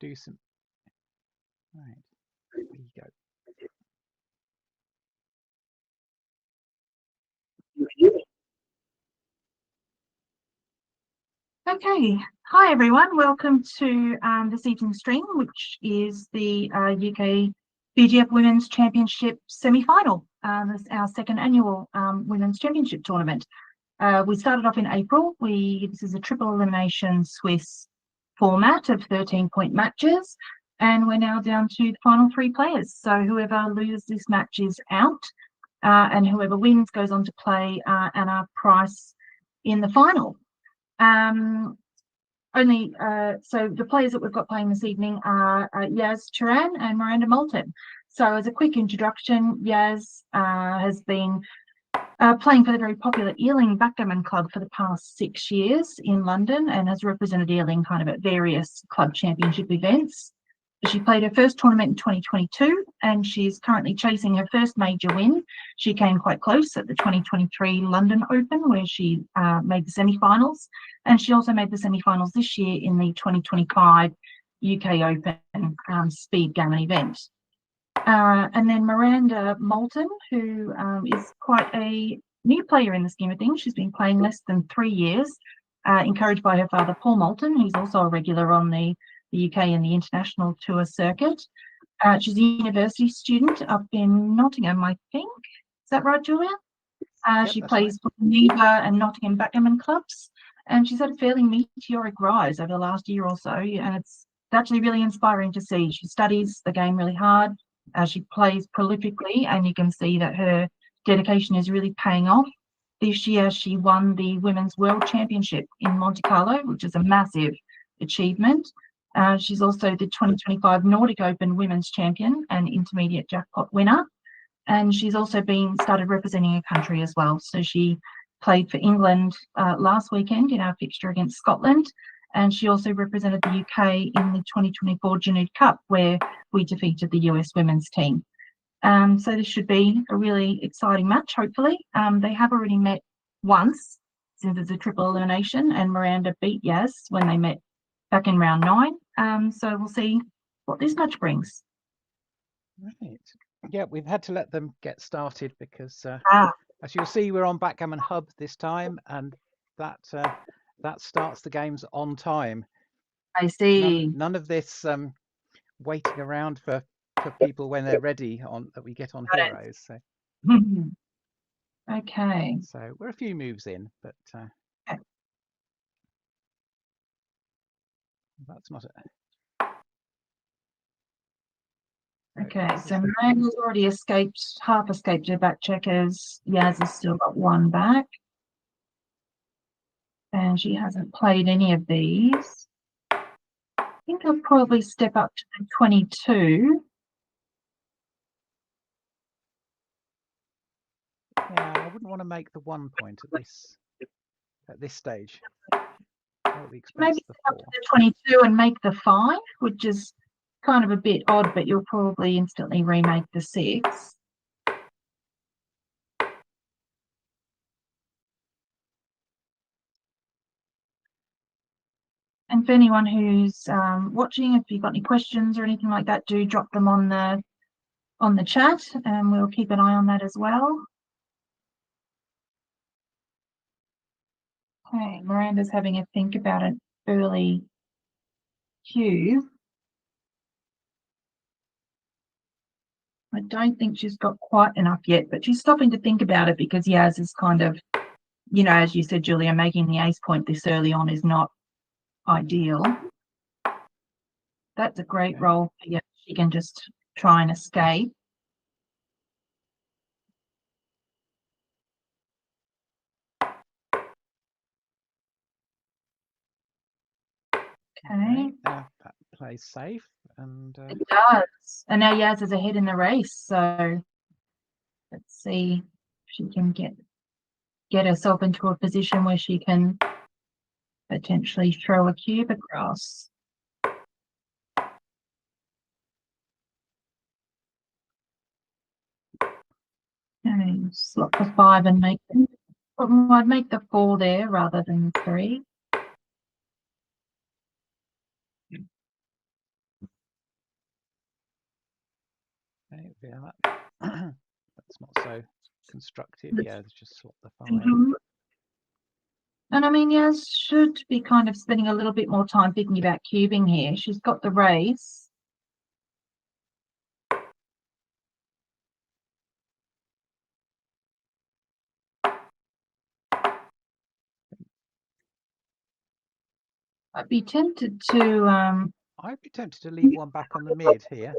do some. Right, there you go. Okay, hi everyone. Welcome to this evening's stream, which is the UKBGF Women's Championship semi-final. This is our second annual Women's Championship tournament. We started off in April. This is a triple elimination Swiss format of 13-point matches, and we're now down to the final 3 players. So whoever loses this match is out, and whoever wins goes on to play Anna Price in the final. So the players that we've got playing this evening are Yas, Turan and Miranda, Moulton. So as a quick introduction, Yas has been playing for the very popular Ealing Backgammon Club for the past 6 years in London and has represented Ealing kind of at various club championship events. She played her first tournament in 2022 and she's currently chasing her first major win. She came quite close at the 2023 London Open where she made the semi-finals, and she also made the semi-finals this year in the 2025 UK Open speed gammon event. And then Miranda Moulton, who is quite a new player in the scheme of things. She's been playing less than 3 years, encouraged by her father, Paul Moulton, who's also a regular on the UK and the international tour circuit. She's a university student up in Nottingham, I think. Is that right, Julia? Yep, she plays for the Neva and Nottingham Backgammon clubs, and she's had a fairly meteoric rise over the last year or so, and it's actually really inspiring to see. She studies the game really hard. She plays prolifically, and you can see that her dedication is really paying off. This year, she won the Women's World Championship in Monte Carlo, which is a massive achievement. She's also the 2025 Nordic Open Women's Champion and Intermediate Jackpot winner. And she's also started representing her country as well. So she played for England last weekend in our fixture against Scotland. And she also represented the UK in the 2024 Junud Cup, where we defeated the US women's team. So this should be a really exciting match, hopefully. They have already met once, since it's a triple elimination, and Miranda beat Yas when they met back in round 9. So we'll see what this match brings. Right. Yeah, we've had to let them get started because, as you'll see, we're on Backgammon Hub this time, and that starts the games on time. I see. None of this waiting around for people when they're ready that we get on Heroes. So. Okay. So we're a few moves in, but that's not it. Okay, so Miranda's already half escaped her back checkers. Yas has still got 1 back. And she hasn't played any of these. I think I'll probably step up to the 22. Yeah, I wouldn't want to make the 1 point at this stage. Maybe step up to the 22 and make the 5, which is kind of a bit odd, but you'll probably instantly remake the 6. And for anyone who's watching, if you've got any questions or anything like that, do drop them on the chat, and we'll keep an eye on that as well. Okay, Miranda's having a think about an early cue. I don't think she's got quite enough yet, but she's stopping to think about it because Yas is kind of, you know, as you said, Julia, making the ace point this early on is not ideal. That's a great roll for Yas. She can just try and escape. Okay. That plays safe, and it does. And now Yas is ahead in the race, so let's see if she can get herself into a position where she can potentially throw a cube across. Okay, slot for 5 and make them. I'd make the 4 there rather than 3. Yeah, that's not so constructive. Yeah, let's just swap the 5. And I mean, Yas should be kind of spending a little bit more time thinking about cubing here. She's got the race. I'd be tempted to I'd be tempted to leave one back on the mid here.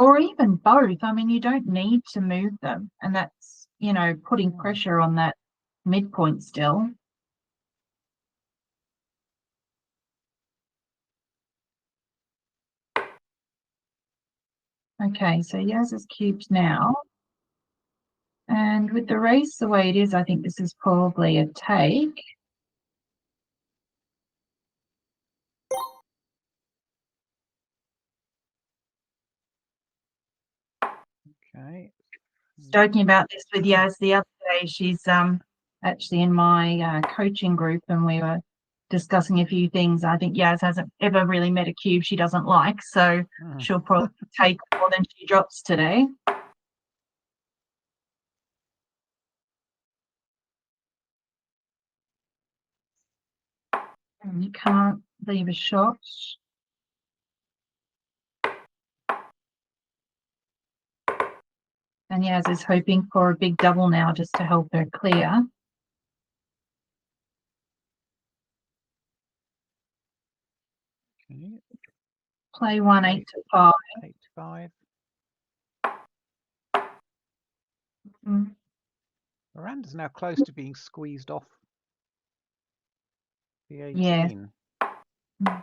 or even both. I mean, you don't need to move them, and that's, you know, putting pressure on that midpoint still. Okay, so Yas is cubed now. And with the race the way it is, I think this is probably a take. Okay. Joking about this with Yas the other day. She's actually in my coaching group, and we were discussing a few things. I think Yas hasn't ever really met a cube she doesn't like, so she'll probably take more than she drops today. And you can't leave a shot. And Yas is hoping for a big double now just to help her clear. Okay. Play 1 8 to 5. 8 to 5. Miranda's now close to being squeezed off the 18. Yeah.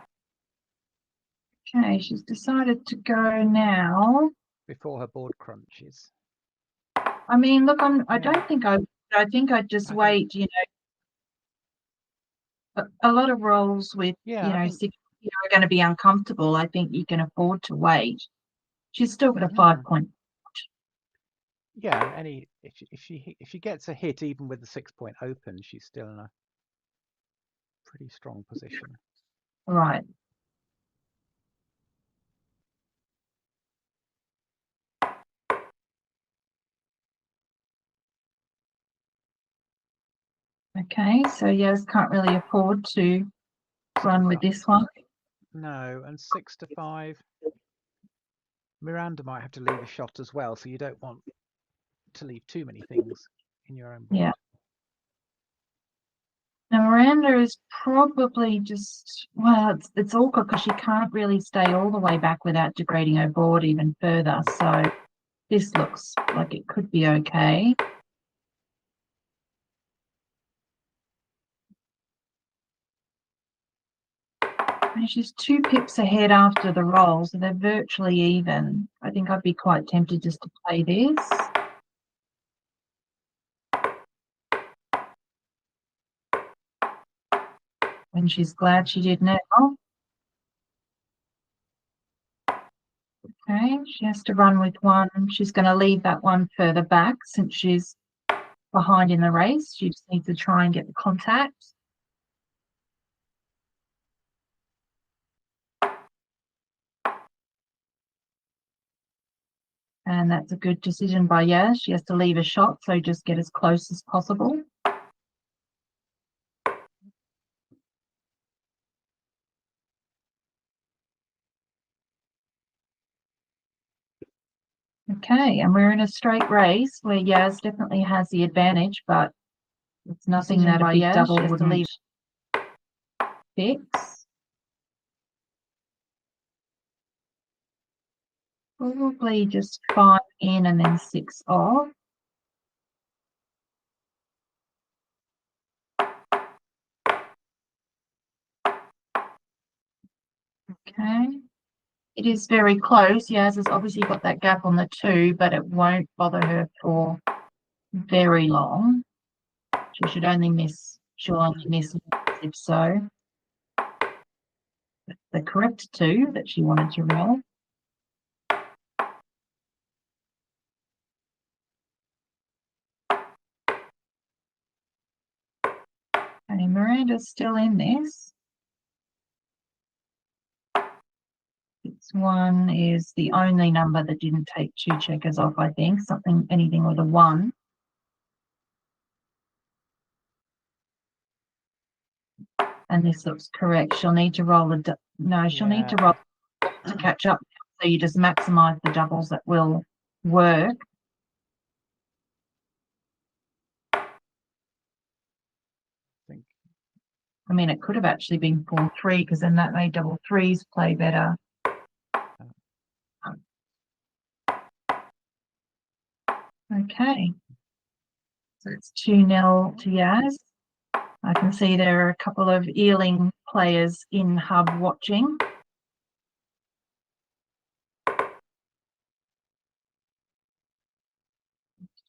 Okay, she's decided to go now. Before her board crunches. I mean, look, I don't think I think I'd just wait, you know. A lot of roles with, you know, 6 are going to be uncomfortable. I think you can afford to wait. She's still got a 5 point. Yeah, if she gets a hit even with the 6 point open, she's still in a pretty strong position. Right. Okay, so Yas can't really afford to run with this one. No, and 6 to 5. Miranda might have to leave a shot as well, so you don't want to leave too many things in your own board. Yeah. Now Miranda is probably just, well, it's awkward because she can't really stay all the way back without degrading her board even further. So this looks like it could be okay. And she's 2 pips ahead after the roll, so they're virtually even. I think I'd be quite tempted just to play this. And she's glad she did now. Okay, she has to run with 1. She's going to leave that one further back since she's behind in the race. She just needs to try and get the contact. And that's a good decision by Yas. She has to leave a shot, so just get as close as possible. Okay, and we're in a straight race where Yas definitely has the advantage, but it's nothing that a big double wouldn't fix. Probably just 5 in and then 6 off. Okay. It is very close. Yas has obviously got that gap on the 2, but it won't bother her for very long. She'll only miss if so. The correct 2 that she wanted to roll. Okay, Miranda's still in this. 1 is the only number that didn't take 2 checkers off, I think. Anything with a 1. And this looks correct. She'll need to roll a she'll need to roll to catch up. So you just maximize the doubles that will work. I mean, it could have actually been 4-3 because then that made double threes play better. Okay. So it's 2-0 to Yas. I can see there are a couple of Ealing players in hub watching.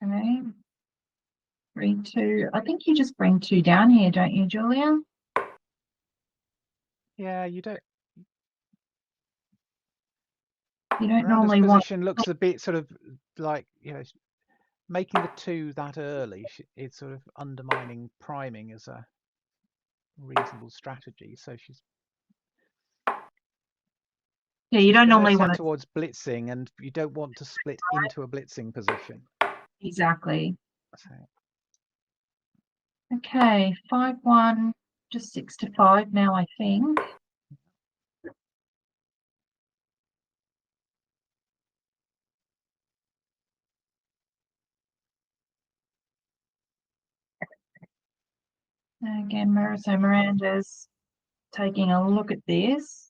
Okay. 3-2. I think you just bring 2 down here, don't you, Julia? Yeah, you don't. You don't Miranda's normally want. position looks a bit sort of like, you know, making the 2 that early. It's sort of undermining priming as a reasonable strategy. So she's. Yeah, you don't normally want towards blitzing, and you don't want to split into a blitzing position. Exactly. So. Okay, 5-1, just 6-5 now, I think. Again, Miranda's taking a look at this.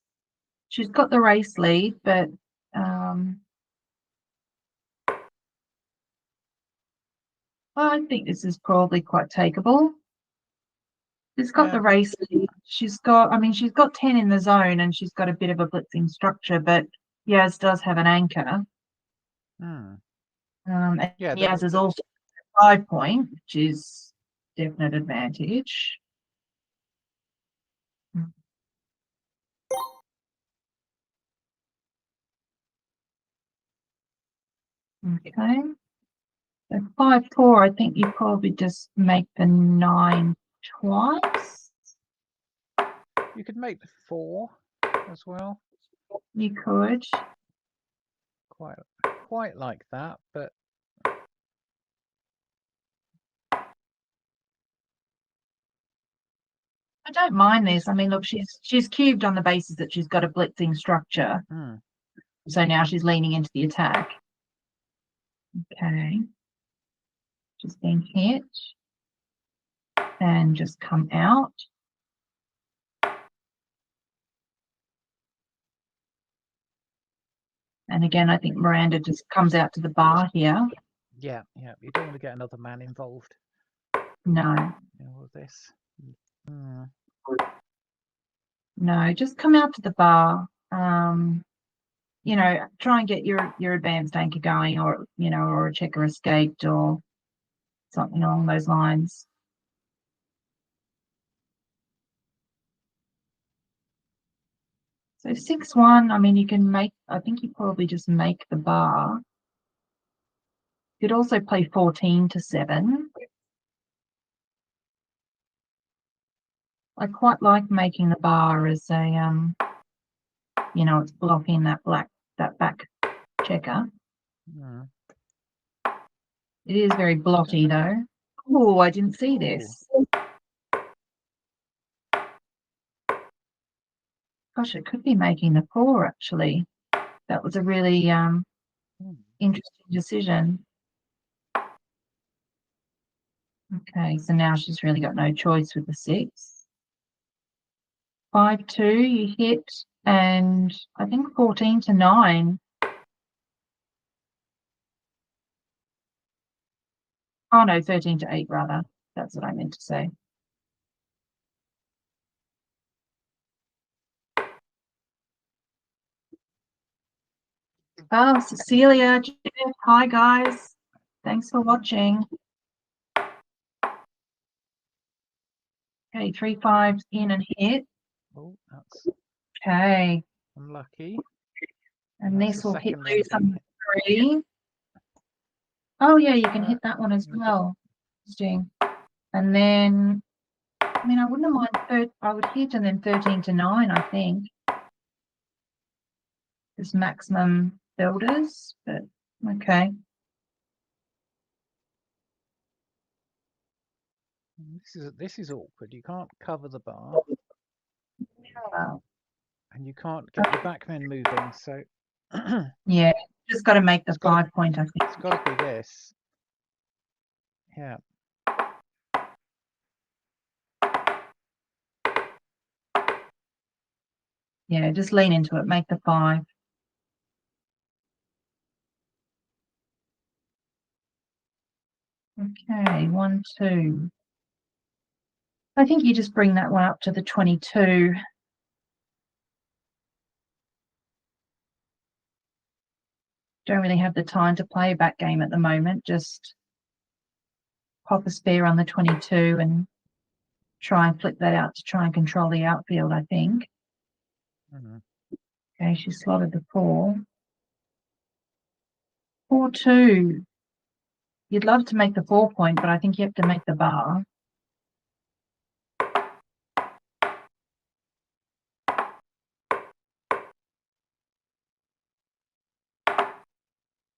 She's got the race lead, but I think this is probably quite takeable. She's got the race lead. She's got 10 in the zone, and she's got a bit of a blitzing structure, but Yas does have an anchor. And Yas is also 5 point, which is definite advantage. Okay. So 5-4, I think you probably just make the 9 twice. You could make the 4 as well. You could. Quite like that, but I don't mind this. I mean, look, she's cubed on the basis that she's got a blitzing structure. So now she's leaning into the attack. Okay. Just been hit. And just come out. And again, I think Miranda just comes out to the bar here. Yeah. You don't want to get another man involved. No. In all of this. No, just come out to the bar. You know, try and get your advanced anchor going, or or a checker escaped, or something along those lines. So 6-1, I mean, you can make, I think you probably just make the bar. You could also play 14-7. I quite like making the bar as a, it's blocking that back checker. It is very blotty though. Oh, I didn't see this. Gosh, it could be making the 4 actually. That was a really interesting decision. Okay, so now she's really got no choice with the 6. 5-2, you hit, and I think 14-9. Oh no, 13-8 rather. That's what I meant to say. Oh, Cecilia, Jeff, hi guys. Thanks for watching. Okay, 3 5s in and hit. Oh, that's okay. Unlucky. And this will hit some 3. Oh yeah, you can hit that one as well. Interesting. And then, I mean, I wouldn't mind I would hit and then 13-9, I think. There's maximum builders, but okay. This is awkward. You can't cover the bar, and you can't get your backmen moving. So yeah, just got to make the It's gotta- 5 point, I think. it's got to be this. Yeah. Yeah, just lean into it, make the 5. Okay, 1, 2. I think you just bring that one up to the 22. Don't really have the time to play a back game at the moment. Just pop a spare on the 22 and try and flip that out to try and control the outfield, I think. Okay, she slotted the 4. 4, 2. You'd love to make the 4 point, but I think you have to make the bar.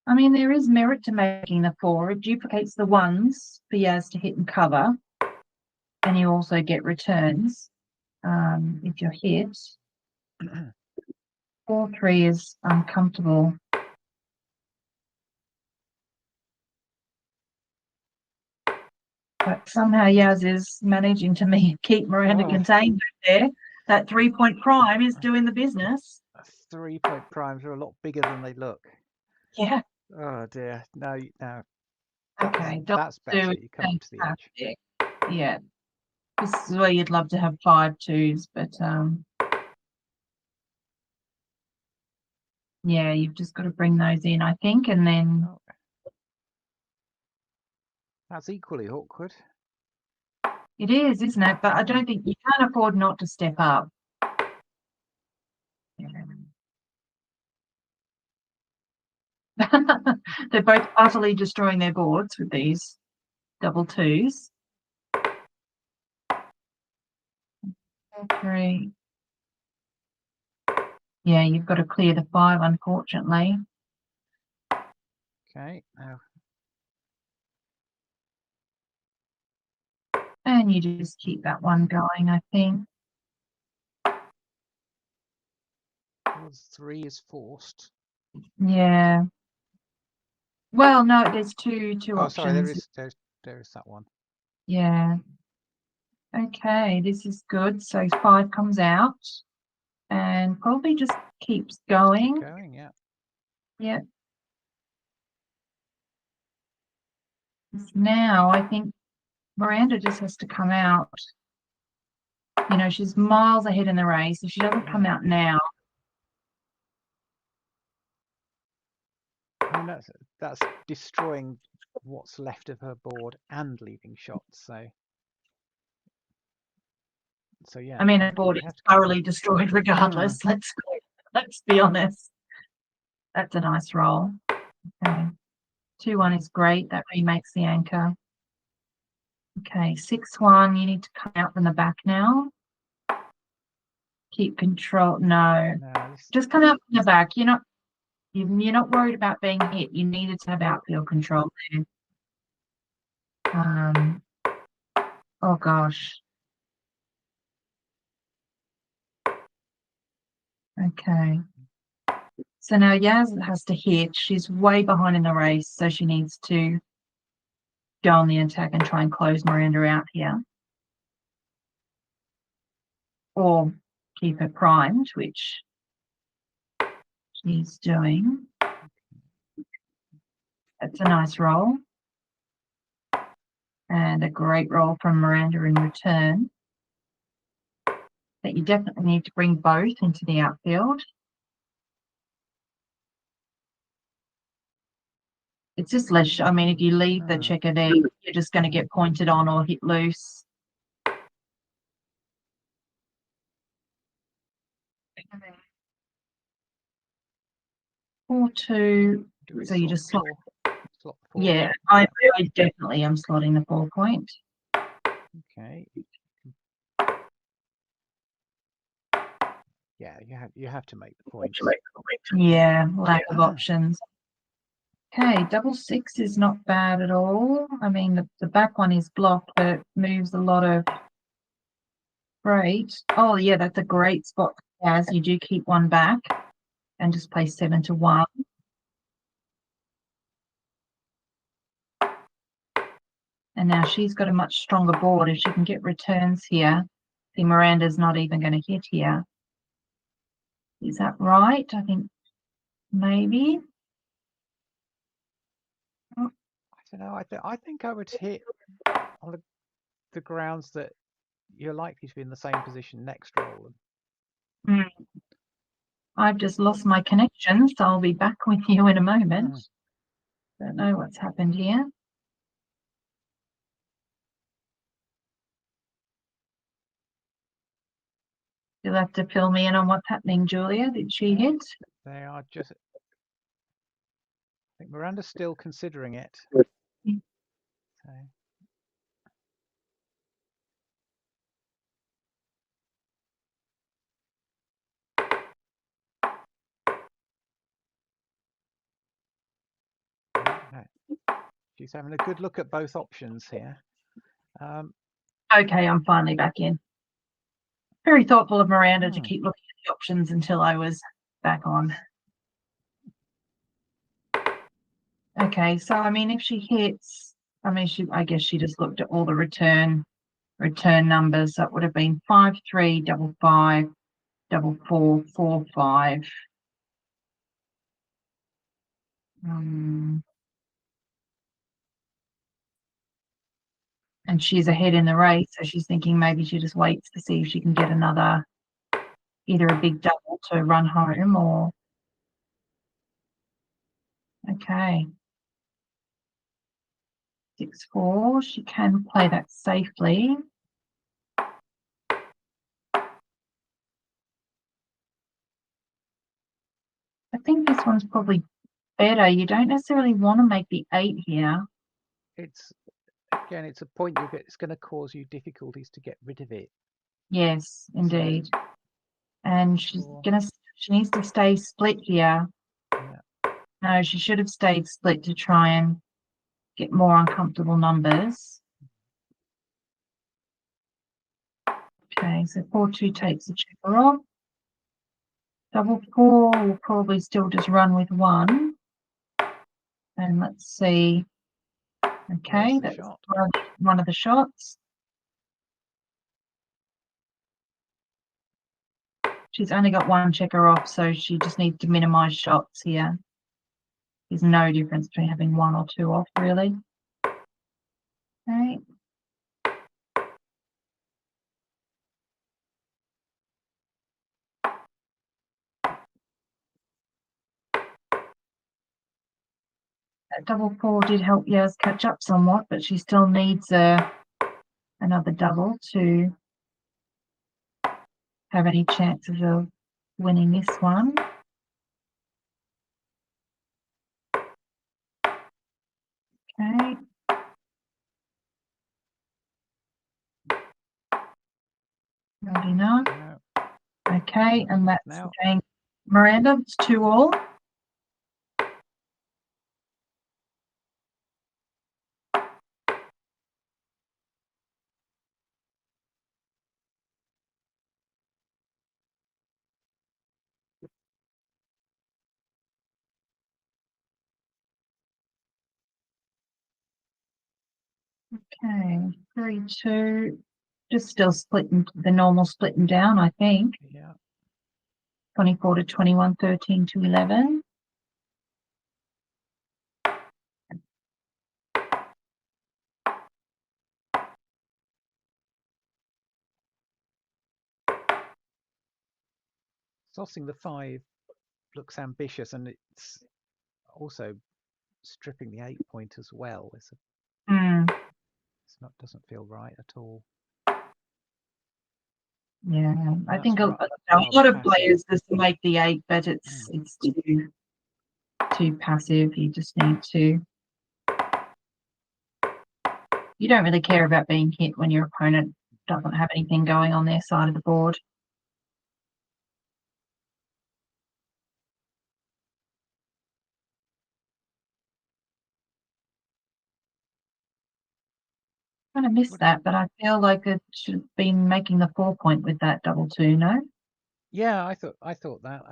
I mean, there is merit to making the 4. It duplicates the 1s for Yas to hit and cover. And you also get returns if you're hit. 4, 3 is uncomfortable. But somehow Yas is managing to keep Miranda contained there. That 3-point prime is doing the business. 3-point primes are a lot bigger than they look. Yeah. Oh dear. No. Okay. That's better. You come up to the edge. Yeah. This is where you'd love to have 5 2s, but yeah, you've just got to bring those in, I think, and then. That's equally awkward. It is, isn't it? But I don't think you can't afford not to step up. They're both utterly destroying their boards with these double 2s. 3. Yeah, you've got to clear the 5, unfortunately. Okay. Now. And you just keep that one going, I think. 3 is forced. Yeah. Well, no, there's two options. Sorry, there is that one. Yeah. Okay, this is good. So 5 comes out and probably just keeps going. Keep going, yeah. Yeah. Now I think Miranda just has to come out. You know, she's miles ahead in the race. If she doesn't come out now. I mean, that's destroying what's left of her board and leaving shots. So yeah. I mean, her board is thoroughly destroyed regardless. Let's be honest. That's a nice roll. Okay. 2-1 is great. That remakes the anchor. Okay, 6-1. You need to come out from the back now. Keep control. No, just come out from the back. You're not worried about being hit. You needed to have outfield control there. Oh gosh. Okay. So now Yas has to hit. She's way behind in the race, so she needs to go on the attack and try and close Miranda out here. Or keep her primed, which she's doing. That's a nice roll. And a great roll from Miranda in return. That you definitely need to bring both into the outfield. It's just less, I mean, if you leave the checker there, you're just going to get pointed on or hit loose. Four, 2, so you just slot. Yeah, I definitely am slotting the 4 point. Okay. Yeah, you have to make the points. Yeah, lack of options. Okay, double six is not bad at all. I mean, the back one is blocked, but it moves a lot of great. Oh, yeah, that's a great spot for Yas. You do keep one back and just play 7 to 1. And now she's got a much stronger board. If she can get returns here, see, Miranda's not even going to hit here. Is that right? I think maybe. I don't know. I think I would hit on the grounds that you're likely to be in the same position next roll. I've just lost my connection, so I'll be back with you in a moment. Don't know what's happened here. You'll have to fill me in on what's happening, Julia. Did she hit? They are just. I think Miranda's still considering it. So. She's having a good look at both options here. Okay, I'm finally back in. Very thoughtful of Miranda to keep looking at the options until I was back on. Okay, so I mean, if she hits, I mean, I guess she just looked at all the return numbers. So it would have been 5 3 5 5 4 4 4 5. And she's ahead in the race, so she's thinking maybe she just waits to see if she can get another, either a big double to run home or. Okay. 6 4. She can play that safely. I think this one's probably better. You don't necessarily want to make the 8 here. It's a point it's going to cause you difficulties to get rid of it. Yes, indeed. And she needs to stay split here. Yeah. No, she should have stayed split to try and get more uncomfortable numbers. Okay, so 4 2 takes the checker off. Double 4 will probably still just run with 1. And let's see. Okay, that's one of the shots. She's only got 1 checker off, so she just needs to minimize shots here. There's no difference between having 1 or 2 off, really. Okay. That double 4 did help Yas catch up somewhat, but she still needs another double to have any chances of winning this one. Okay. Not enough. No. Okay, and that's again Miranda. It's 2 all. Okay, 3 2. Just still splitting the normal splitting down, I think. Yeah. 24 to 21, 13 to 11. Tossing the 5 looks ambitious, and it's also stripping the 8 point as well. Doesn't feel right at all. Yeah, I think a lot of players just make the 8, but it's too passive. You just need to. You don't really care about being hit when your opponent doesn't have anything going on their side of the board. kind of missed that, but I feel like it should have been making the 4 point with that double 2, no? Yeah, I thought that.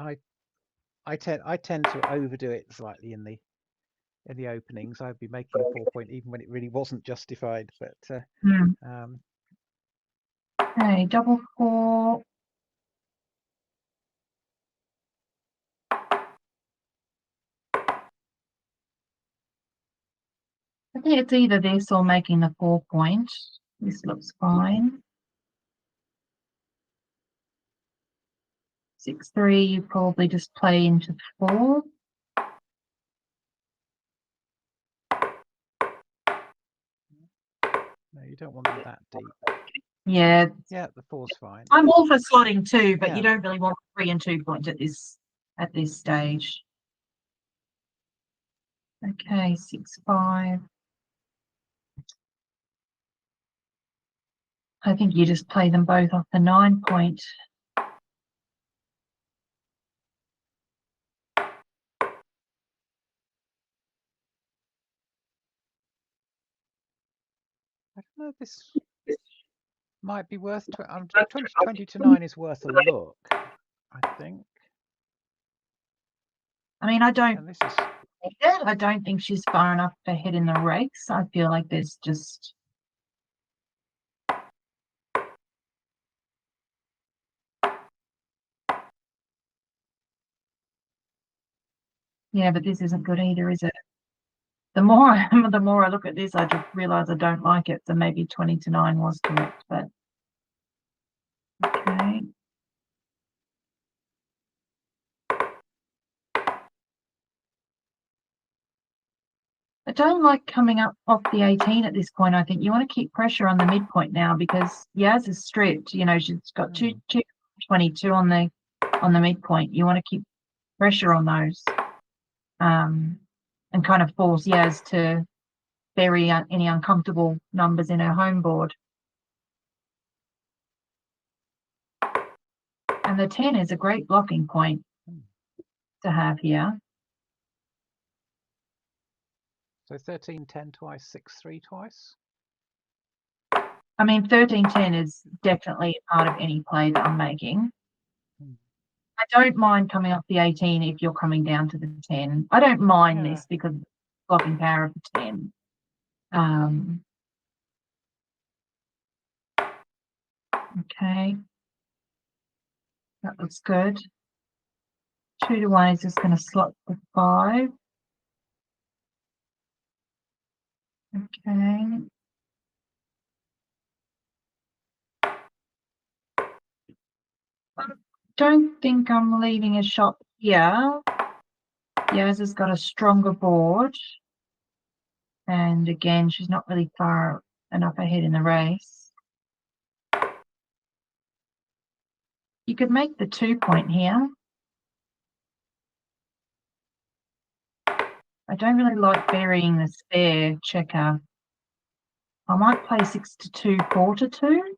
I tend to overdo it slightly in the openings. I'd be making a 4 point even when it really wasn't justified. But Okay, double 4. I think it's either this or making the 4 point. This looks fine. 6-3, you probably just play into 4. no, you don't want them that deep. Yeah. Yeah, the 4's fine. I'm all for slotting 2, but Yeah. you don't really want 3 and 2 points at this stage. Okay, 6-5. I think you just play them both off the 9 point. I don't know if this might be worth 20 to 9 is worth a look, I think. I mean, I don't And this is I don't think she's far enough ahead in the race. I feel like there's just yeah, but this isn't good either, is it? The more I look at this, I just realize I don't like it. So maybe 20 to 9 was correct, but okay. I don't like coming up off the 18 at this point. I think you want to keep pressure on the midpoint now because Yas is stripped. You know, she's got 22 on the midpoint. You want to keep pressure on those, and kind of force Yas to bury any uncomfortable numbers in her home board. And the 10 is a great blocking point to have here. so 13-10 twice, 6-3 twice. I mean, 13-10 is definitely part of any play that I'm making. I don't mind coming off the 18 if you're coming down to the 10. I don't mind this because of the blocking power of the 10. Okay. That looks good. 2 to 1 is just going to slot the 5. Okay. I don't think I'm leaving a shot here. Yas has got a stronger board. And again, she's not really far enough ahead in the race. You could make the 2 point here. I don't really like burying the spare checker. I might play 6 to 2, 4 to 2.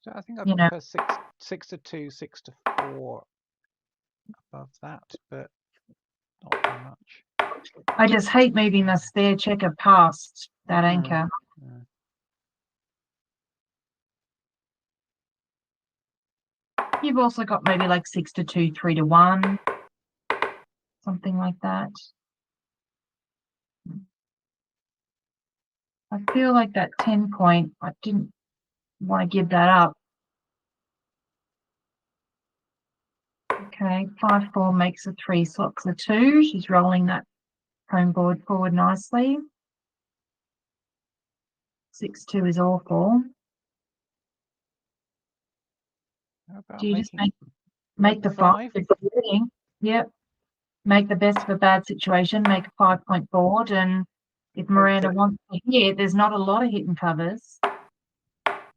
So I think I prefer 6 to 2, 6 to 4 above that, but not very much. I just hate moving the spare checker past that anchor. You've also got maybe like 6 to 2, 3 to 1, something like that. I feel like that 10 point, I didn't want to give that up. Okay, 5-4 makes a 3, slots a 2. She's rolling that home board forward nicely. 6-2 is awful. Do you just make the 5? Yep. Make the best of a bad situation, make a 5 point board, and if Miranda wants to hit, there's not a lot of hidden covers.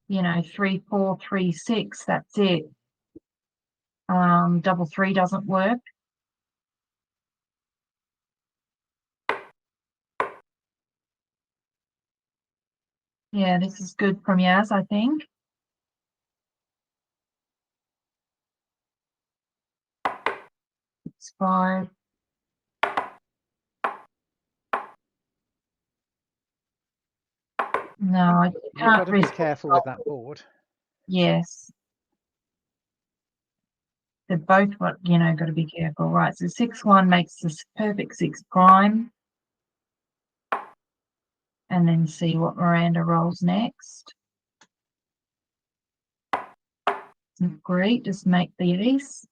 You know, 3-4, 3-6, that's it. Double 3 doesn't work. Yeah, this is good from Yas, I think. 6-5. No, I You've can't got to be risk. careful with that board. Yes. They're both what, you know, got to be careful. Right, so 6-1 makes this perfect 6 prime. And then see what Miranda rolls next. Great, just make the ace.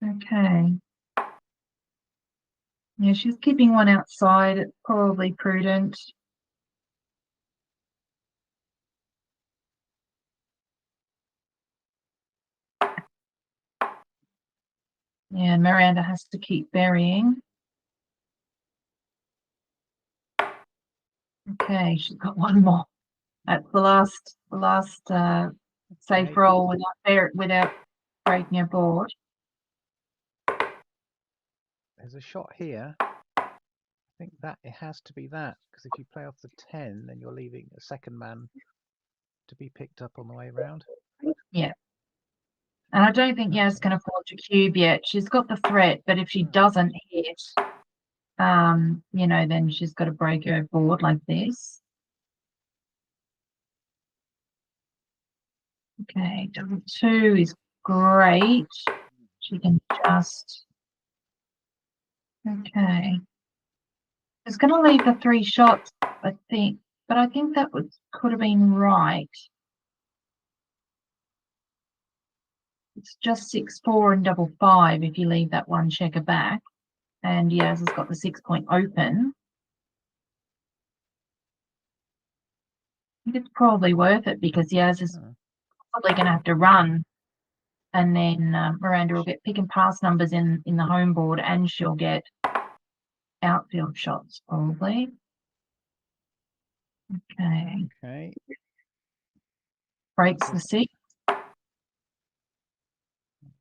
Okay. Yeah, she's keeping one outside. It's probably prudent. Yeah, and Miranda has to keep burying. Okay, she's got one more. That's the last safe roll without breaking a board. There's a shot here. I think that it has to be that, because if you play off the 10, then you're leaving a second man to be picked up on the way round. Yeah. And I don't think Yas can afford to cube yet. She's got the threat, but if she doesn't hit, you know, then she's got to break her board like this. Okay, double 2 is great. She can just. Okay. It's going to leave the 3 shots, I think, but I think that could have been right. It's just 6-4 and double 5 if you leave that one checker back. And Yas has got the 6-point open. I think it's probably worth it because Yas is probably going to have to run. And then Miranda will get pick and pass numbers in the home board, and she'll get outfield shots probably. Okay. Okay. Breaks the 6.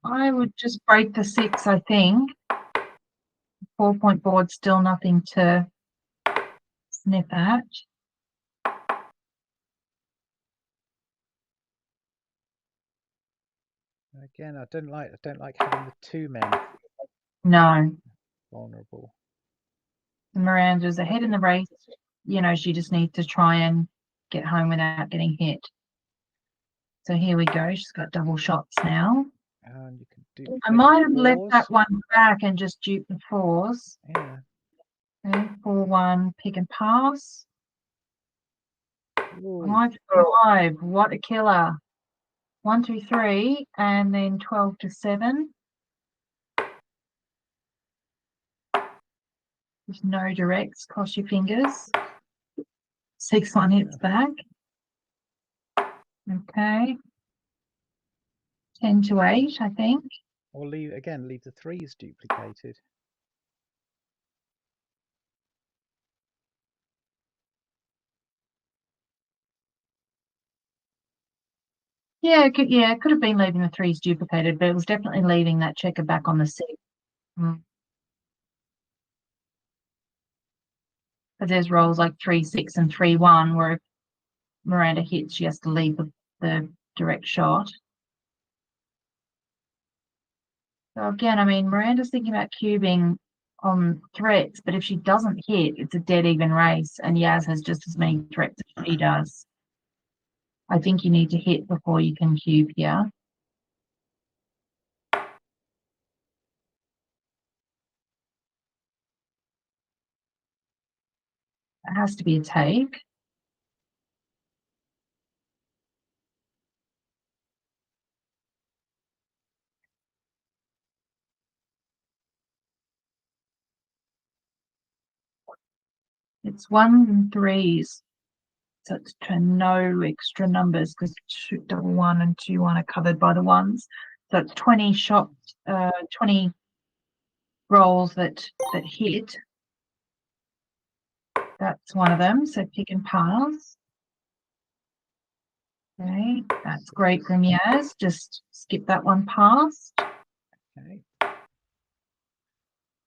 I would just break the 6, I think. 4-point board, still nothing to sniff at. Again, I don't like having the 2 men No. vulnerable. Miranda's ahead in the race. You know, she just needs to try and get home without getting hit. So here we go. She's got double shots now. And you can do. I might have left that one back and just dupe the 4s. Yeah. Okay, 4-1, pick and pass. Ooh. 5-5, what a killer. 1, 2, 3, and then 12 to 7. There's no directs, cross your fingers. 6-1 hits back. Okay. 10 to 8, I think. Or leave the 3s duplicated. Yeah, it could have been leaving the 3s duplicated, but it was definitely leaving that checker back on the 6. But there's rolls like 3-6 and 3-1 where if Miranda hits, she has to leave the direct shot. So again, I mean, Miranda's thinking about cubing on threats, but if she doesn't hit, it's a dead even race, and Yas has just as many threats as she does. I think you need to hit before you can cube here. It has to be a take. It's 1s and 3s. So it's no extra numbers because 1 and 2-1 are covered by the 1s. So it's 20 shots, 20 rolls that hit. That's one of them. So pick and pass. Okay, that's great from Yas. Just skip that one past. Okay.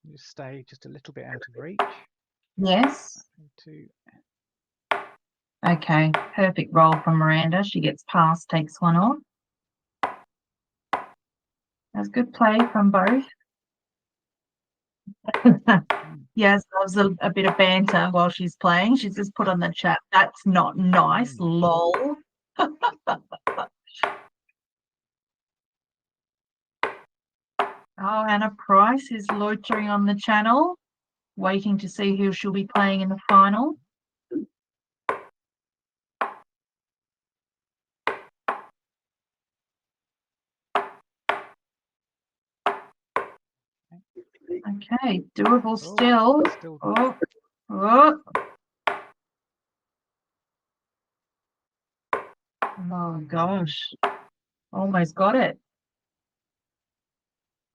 You stay just a little bit out of reach. Yes. Okay, perfect roll from Miranda. She gets past, takes one off. That's good play from both. Yes, loves a bit of banter while she's playing. She's just put on the chat, that's not nice, lol. Oh, Anna Price is loitering on the channel, waiting to see who she'll be playing in the final. Okay, doable still. Oh gosh, almost got it.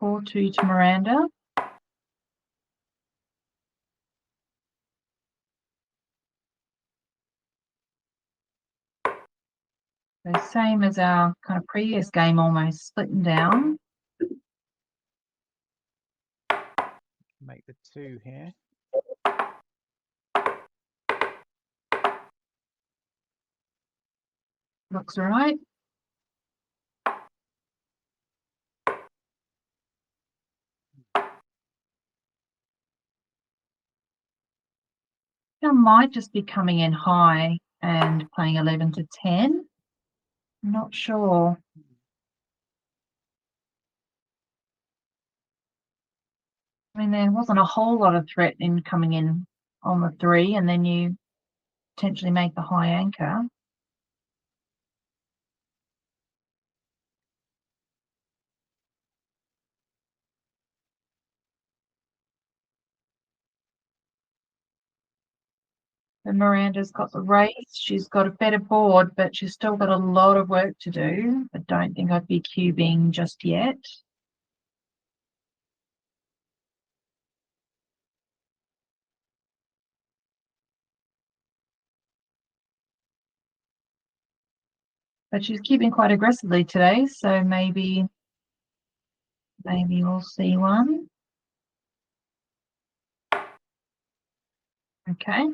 4-2 to Miranda. So same as our kind of previous game, almost splitting down. Make the 2 here. Looks right. I might just be coming in high and playing 11 to 10. I'm not sure. I mean, there wasn't a whole lot of threat in coming in on the 3, and then you potentially make the high anchor. And Miranda's got the race. She's got a better board, but she's still got a lot of work to do. I don't think I'd be cubing just yet. But she's keeping quite aggressively today, so maybe we'll see one. Okay.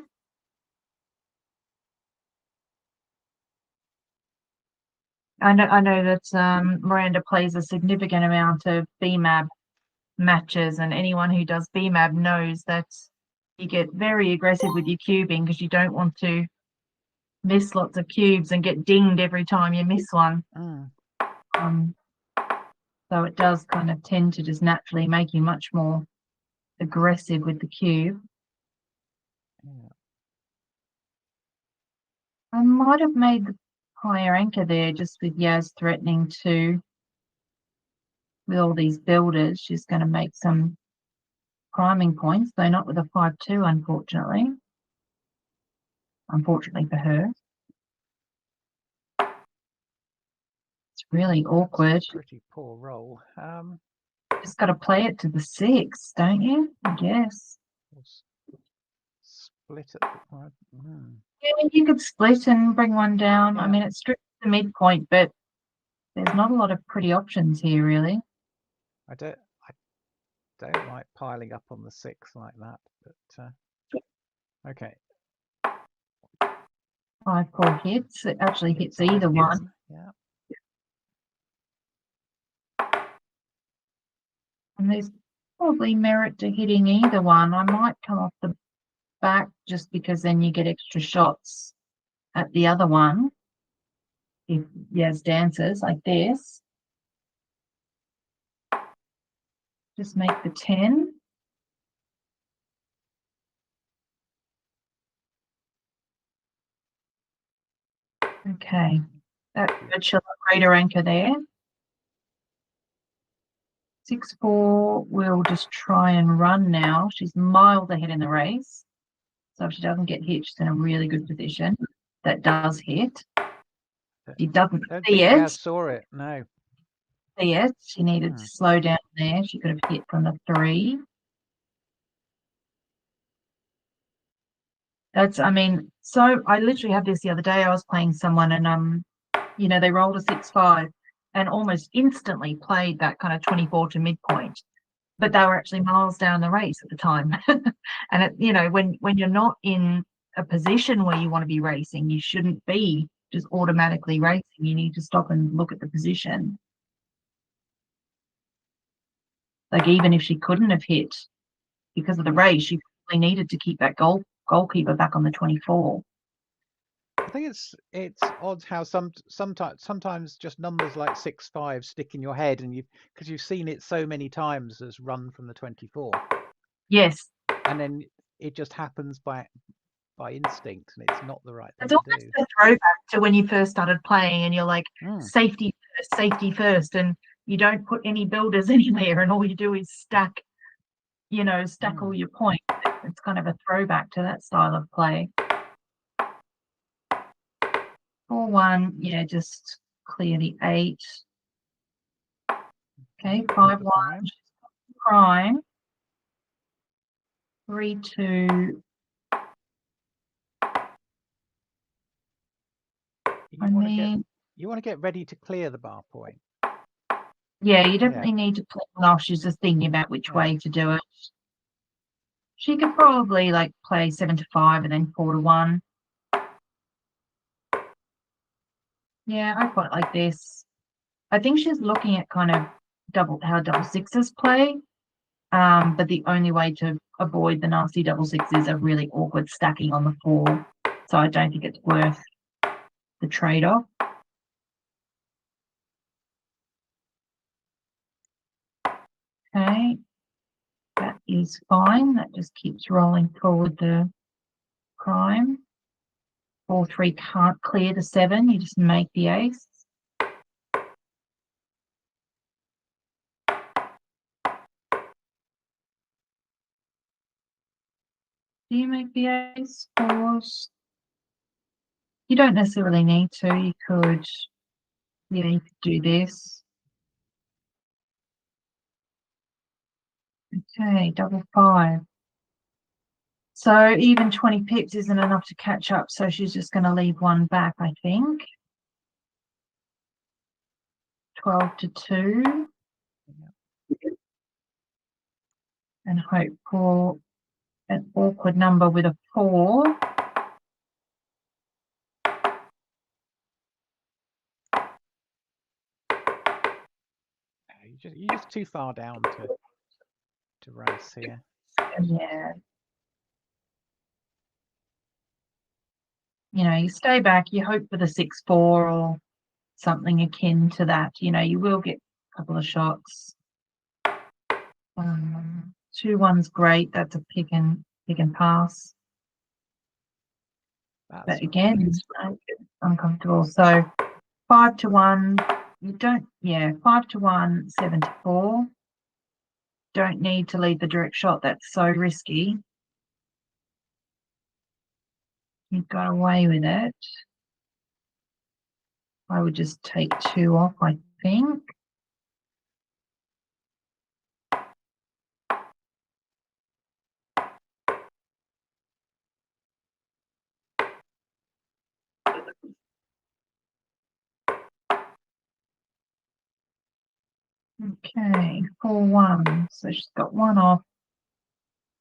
I know that Miranda plays a significant amount of BMAB matches, and anyone who does BMAB knows that you get very aggressive with your cubing because you don't want to miss lots of cubes and get dinged every time you miss one. So it does kind of tend to just naturally make you much more aggressive with the cube. Yeah. I might have made the higher anchor there just with Yas threatening to, with all these builders, she's going to make some priming points, though not with a 5-2, unfortunately. Unfortunately for her. It's really awkward. Pretty poor roll. Just got to play it to the 6, don't you? I guess. Split at the Yeah, you could split and bring one down. Yeah. I mean, it's strict the midpoint, but there's not a lot of pretty options here, really. I don't like piling up on the 6 like that, but okay. 5-4 hits. It actually hits either one. Yeah. And there's probably merit to hitting either one. I might come off the back just because then you get extra shots at the other one. If Yas dances like this. Just make the 10. Okay, that's a greater anchor there. 6-4 will just try and run now. She's miles ahead in the race. So if she doesn't get hit, she's in a really good position. That does hit. She doesn't see it. I saw it, no. See it. She needed to slow down there. She could have hit from the 3. That's, I mean, so I literally had this the other day. I was playing someone and, you know, they rolled a 6-5 and almost instantly played that kind of 24 to midpoint. But they were actually miles down the race at the time. And, it, you know, when you're not in a position where you want to be racing. You shouldn't be just automatically racing. You need to stop and look at the position. Like even if she couldn't have hit because of the race, she probably needed to keep that goalkeeper back on the 24. I think it's odd how sometimes just numbers like 6-5 stick in your head, and because you've seen it so many times as run from the 24. Yes. And then it just happens by instinct, and it's not the right thing It's to almost do. a throwback to when you first started playing, and you're like, safety first, and you don't put any builders anywhere, and all you do is stack all your points. It's kind of a throwback to that style of play. 4-1, yeah, just clear the 8. Okay, 5-1, prime. 3-2. You want to get ready to clear the bar point. Yeah, you definitely need to play one off. She's just thinking about which way to do it. She could probably like play 7-5 and then 4-1. Yeah, I quite like this. I think she's looking at kind of how double sixes play. But the only way to avoid the nasty double sixes are really awkward stacking on the 4. So I don't think it's worth the trade-off. Okay, that is fine. That just keeps rolling forward the prime. 4-3 can't clear the 7. You just make the ace. Do you make the ace? Fours? You don't necessarily need to. You could do this. Okay, double 5. So even 20 pips isn't enough to catch up, so she's just going to leave one back, I think. 12-2. And hope for an awkward number with a 4. You're just too far down to race here. Yeah. You stay back, you hope for the 6-4 or something akin to that. You will get a couple of shots. 2-1's great. That's a pick and pass. But again, it's uncomfortable. So 5-1. You don't. Yeah, 5-1, 7-4. Don't need to lead the direct shot. That's so risky. You've got away with it. I would just take 2 off, I think. Okay, 4-1. So she's got 1 off.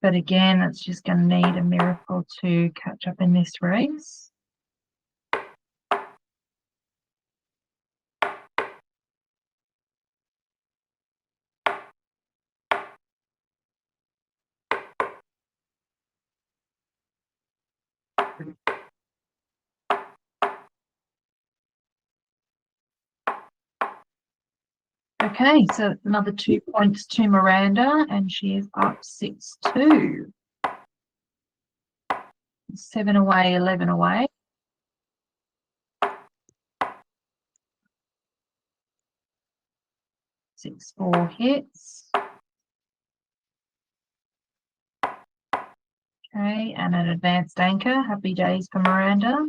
But again, it's just going to need a miracle to catch up in this race. Okay, so another 2 points to Miranda, and she is up 6-2. 7 away, 11 away. 6-4 hits. Okay, and an advanced anchor. Happy days for Miranda.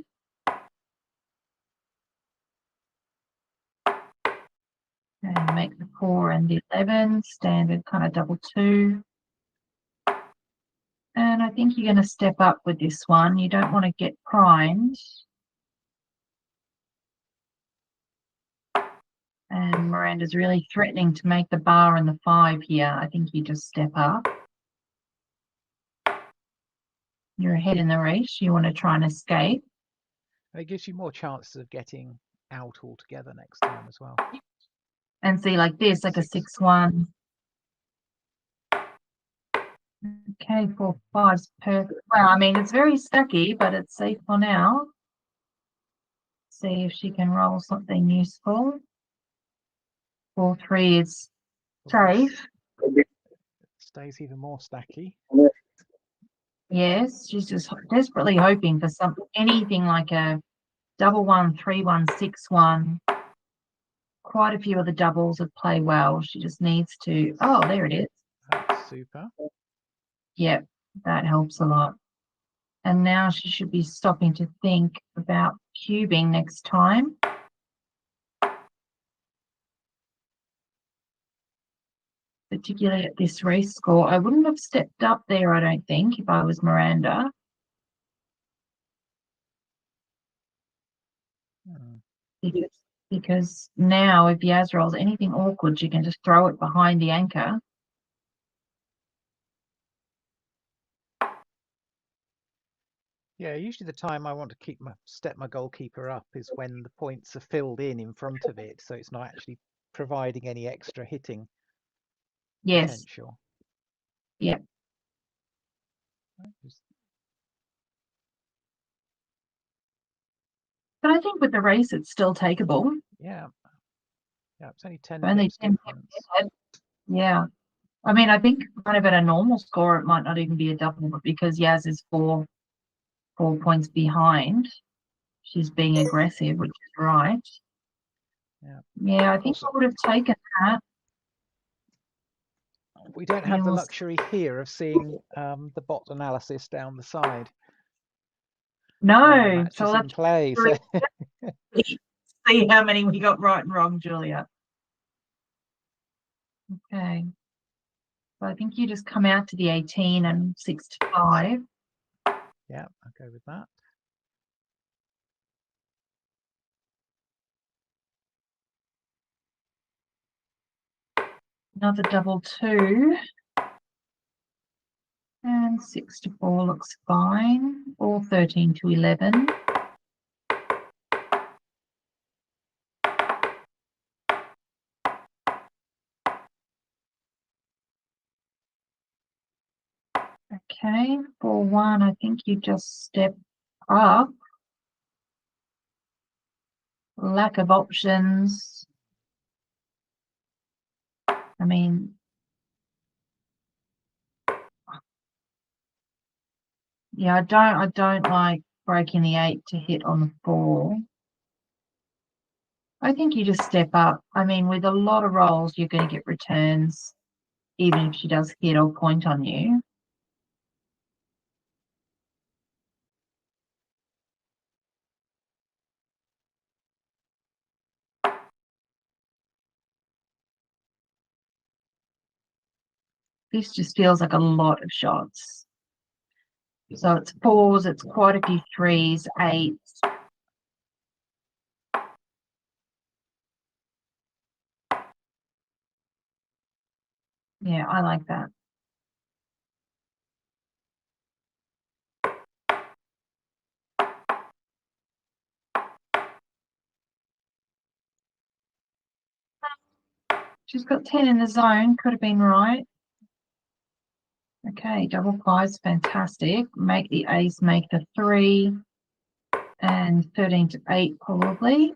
And make the 4 and the 11, standard kind of double 2. And I think you're going to step up with this one. You don't want to get primed. And Miranda's really threatening to make the bar and the 5 here. I think you just step up. You're ahead in the race. You want to try and escape. It gives you more chances of getting out altogether next time as well. And see, like this, like a 6-1. Okay, 4-5's perfect. Well, I mean, it's very stacky, but it's safe for now. See if she can roll something useful. 4-3 is safe. It stays even more stacky. Yes, she's just desperately hoping for anything like a 1-1, 3-1, 6-1. Quite a few of the doubles that play well. She just needs to. Oh, there it is. That's super. Yep, that helps a lot. And now she should be stopping to think about cubing next time. Particularly at this race score. I wouldn't have stepped up there, I don't think, if I was Miranda. Because now if Yas rolls anything awkward, you can just throw it behind the anchor. Yeah, usually the time I want to step my goalkeeper up is when the points are filled in front of it, so it's not actually providing any extra hitting potential. Yep. But I think with the race, it's still takeable. Yeah. Yeah, it's only 10 only pips 10 difference. Yeah. I mean, I think kind of at a normal score, it might not even be a double, but because Yas is 4 points behind, she's being aggressive, which is right. Yeah, I think I would have taken that. We don't have the luxury here of seeing the bot analysis down the side. No, so in play. So. See how many we got right and wrong, Julia. Okay. So I think you just come out to the 18 and 6-5. Yeah, I'll go with that. Another double 2. And 6-4 looks fine. Or 13-11. Okay, 4-1, I think you just step up. Lack of options. I mean, yeah, I don't like breaking the 8 to hit on the 4. I think you just step up. I mean, with a lot of rolls, you're going to get returns, even if she does hit or point on you. This just feels like a lot of shots. So it's 4s, it's quite a few 3s, 8s. Yeah, I like that. She's got 10 in the zone, could have been right. Okay, double 5's fantastic. Make the ace, make the 3. And 13-8 probably. I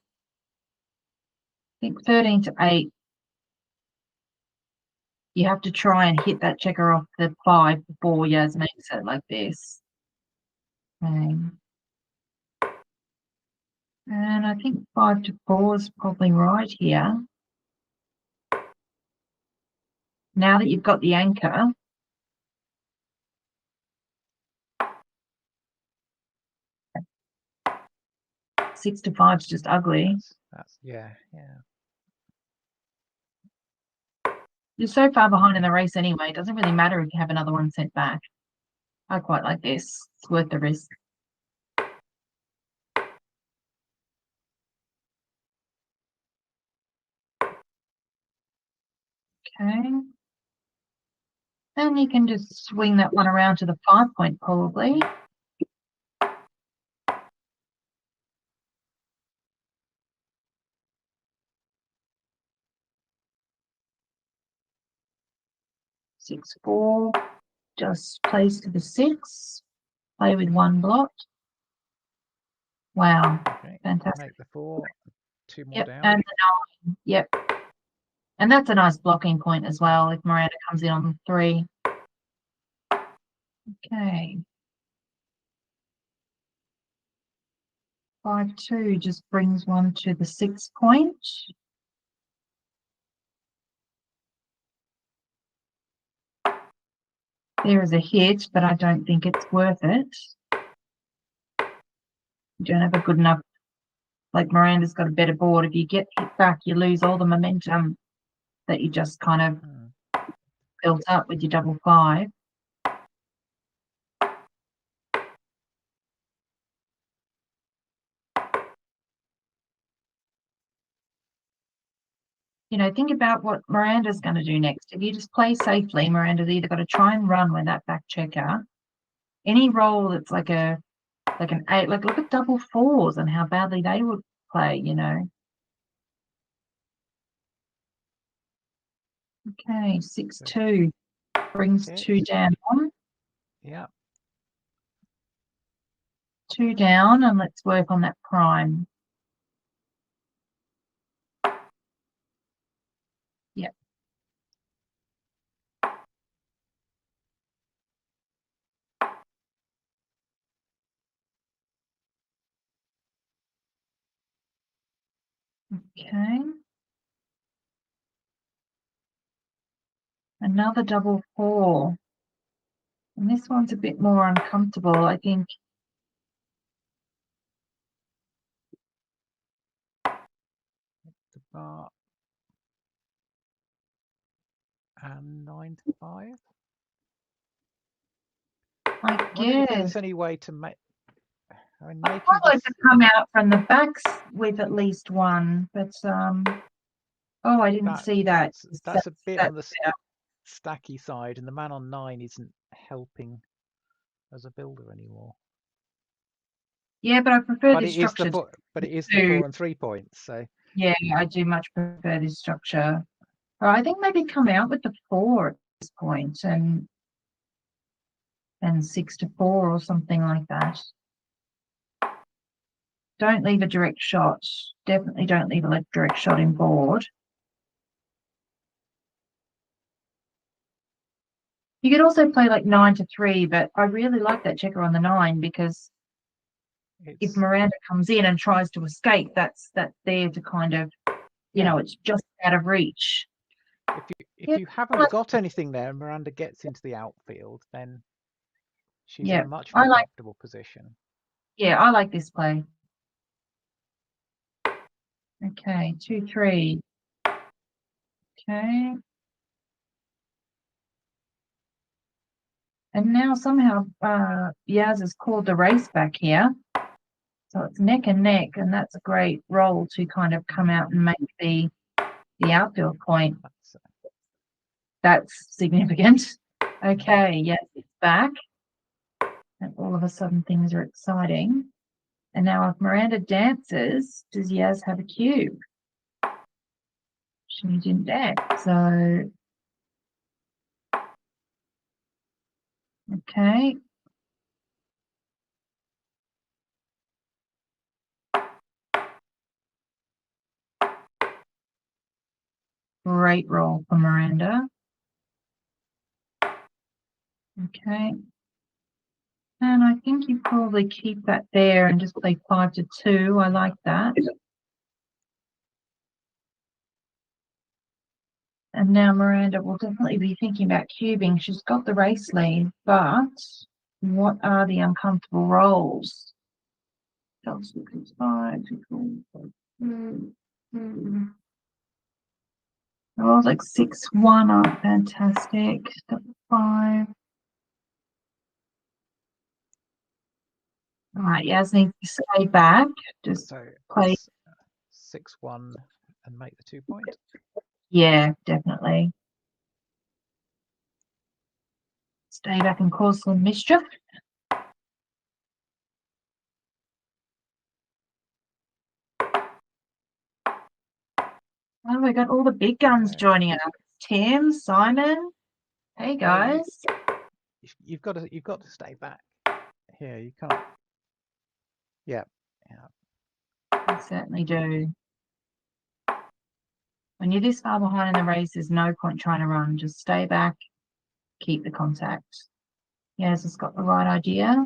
think 13-8. You have to try and hit that checker off the 5 before Yas makes it like this. And I think 5-4 is probably right here. Now that you've got the anchor. 6-5 is just ugly. Yeah. You're so far behind in the race anyway. It doesn't really matter if you have another one sent back. I quite like this. It's worth the risk. Okay. And you can just swing that one around to the 5 point probably. 6-4. Just plays to the 6. Play with 1 blot. Wow. Okay. Fantastic. Make the 4. 2 more Yep. down. And the 9. Yep. And that's a nice blocking point as well if Miranda comes in on 3. Okay. 5-2 just brings one to the 6 point. There is a hit, but I don't think it's worth it. You don't have a good enough, like Miranda's got a better board. If you get hit back, you lose all the momentum that you just kind of built up with your 5-5. You know, think about what Miranda's going to do next. If you just play safely, Miranda's either got to try and run with that back checker. Any roll that's like an 8, like look at 4s and how badly they would play, you know. Okay, 6-2 brings 2 down. Yeah. 2 down, and let's work on that prime. Yep. Okay. Another 4-4. And this one's a bit more uncomfortable, I think. The bar. And 9-5. I If guess. there's any way to make. I mean, I'd quite like to come out from the backs with at least 1, but oh, I didn't see that. That's a bit on the stacky side, and the man on 9 isn't helping as a builder anymore. Yeah, but I prefer this structure. But it is the 4 and 3 points. So yeah, I do much prefer this structure. I think maybe come out with the 4 at this point and 6-4 or something like that. Don't leave a direct shot. Definitely don't leave a direct shot in board. You could also play like 9-3, but I really like that checker on the 9 because if Miranda comes in and tries to escape, that's there to kind of, you know, it's just out of reach. If you haven't got anything there and Miranda gets into the outfield, then she's in a much more comfortable position. Yeah, I like this play. Okay, 2-3. Okay. And now somehow Yas has called the race back here. So it's neck and neck, and that's a great roll to kind of come out and make the outfield point. That's significant. Okay, yes, it's back. And all of a sudden things are exciting. And now if Miranda dances, does Yas have a cube? She didn't dance, so okay. Great roll for Miranda. Okay. And I think you probably keep that there and just play 5-2. I like that. And now Miranda will definitely be thinking about cubing. She's got the race lead, but what are the uncomfortable rolls? Rolls like 6-1 aren't fantastic. 5. All right, Yas needs to stay back. Just play 6-1 and make the 2 point. Yeah, definitely. Stay back and cause some mischief. Oh, we got all the big guns joining us. Tim, Simon, Hey guys. You've got to stay back. Here, you can't. Yeah. I certainly do. When you're this far behind in the race, there's no point trying to run. Just stay back, keep the contact. Yas has got the right idea.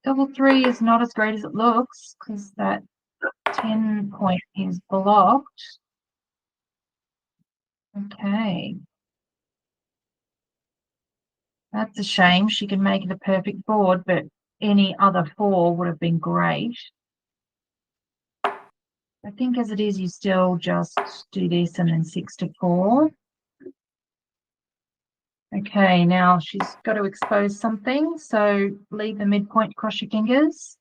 Double 3 is not as great as it looks because that 10 point is blocked. Okay. That's a shame. She can make it a perfect board, but any other 4 would have been great. I think as it is, you still just do this and then 6 to 4. Okay, now she's got to expose something, so leave the midpoint, cross your fingers.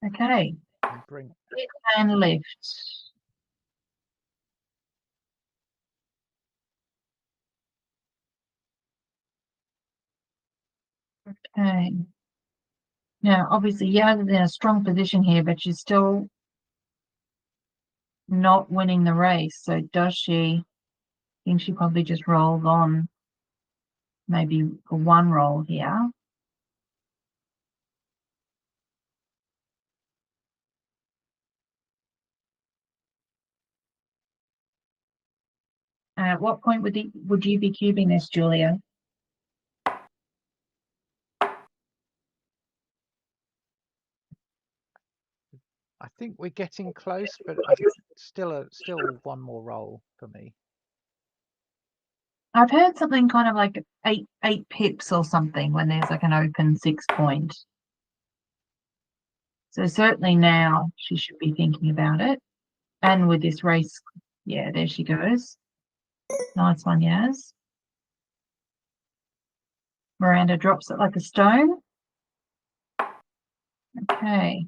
Okay, Bring. and lift. Okay. Now, obviously, Yas is in a strong position here, but she's still not winning the race. So does she? I think she probably just rolls on maybe for 1 roll here. At what point would you be cubing this, Julia? I think we're getting close, but still 1 more roll for me. I've heard something kind of like eight pips or something when there's like an open 6 point. So certainly now she should be thinking about it. And with this race, yeah, there she goes. Nice one, Yas. Miranda drops it like a stone. Okay.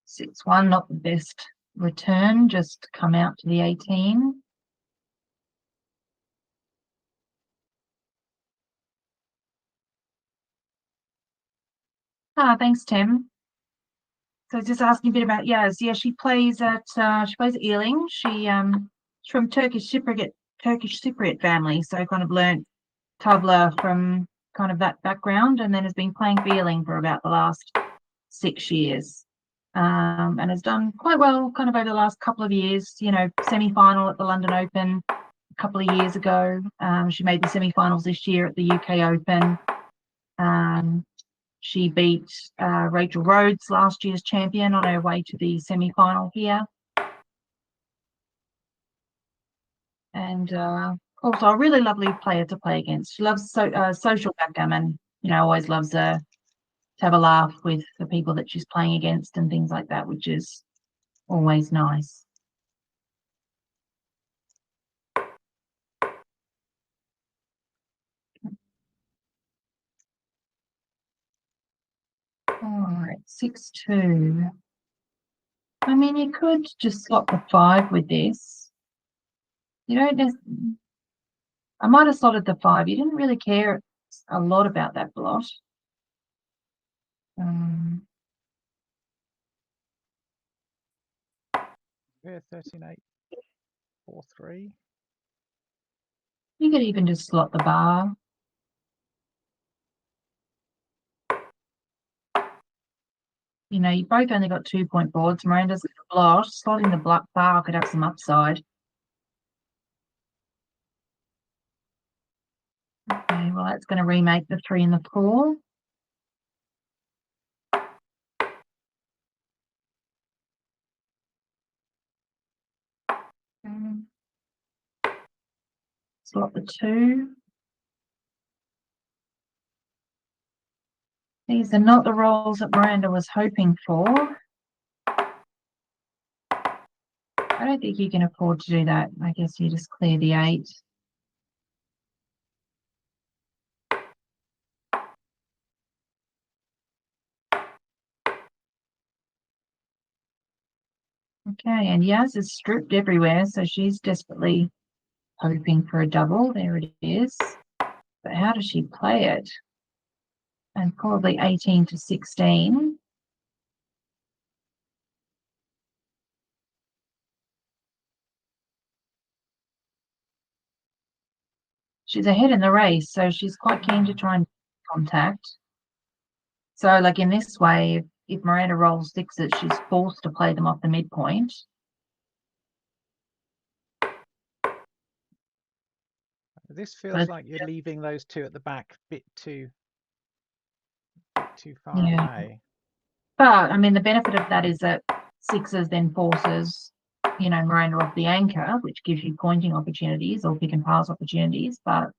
Six one, not the best return, just come out to the 18. Thanks, Tim. So just asking a bit about Yas. Yeah, she plays at Ealing. She's from Turkish Cypriot family, so kind of learnt tabla from kind of that background, and then has been playing for Ealing for about the last 6 years. And has done quite well kind of over the last couple of years, you know, semi-final at the London Open a couple of years ago. She made the semi-finals this year at the UK Open. She beat Rachel Rhodes, last year's champion, on her way to the semi-final here. And also a really lovely player to play against. She loves social backgammon, you know, always loves to have a laugh with the people that she's playing against and things like that, which is always nice. All right, 6-2. I mean, you could just slot the 5 with this. You don't necessarily. I might have slotted the 5. You didn't really care a lot about that blot. Yeah, 13-8, 4-3. You could even just slot the bar. You know, you both only got 2 point boards. Miranda's got a blot. Slotting the bar could have some upside. Okay, well, that's going to remake the 3 and the 4. Slot the 2. These are not the rolls that Miranda was hoping for. I don't think you can afford to do that. I guess you just clear the 8. Okay, and Yas is stripped everywhere, so she's desperately hoping for a double. There it is. But how does she play it? And probably 18 to 16. She's ahead in the race, so she's quite keen to try and contact. So, like in this way, if Miranda rolls sixes, she's forced to play them off the midpoint. This feels like you're leaving those two at the back a bit too far away. But I mean, the benefit of that is that sixes then forces, you know, Miranda off the anchor, which gives you pointing opportunities or pick and pass opportunities. But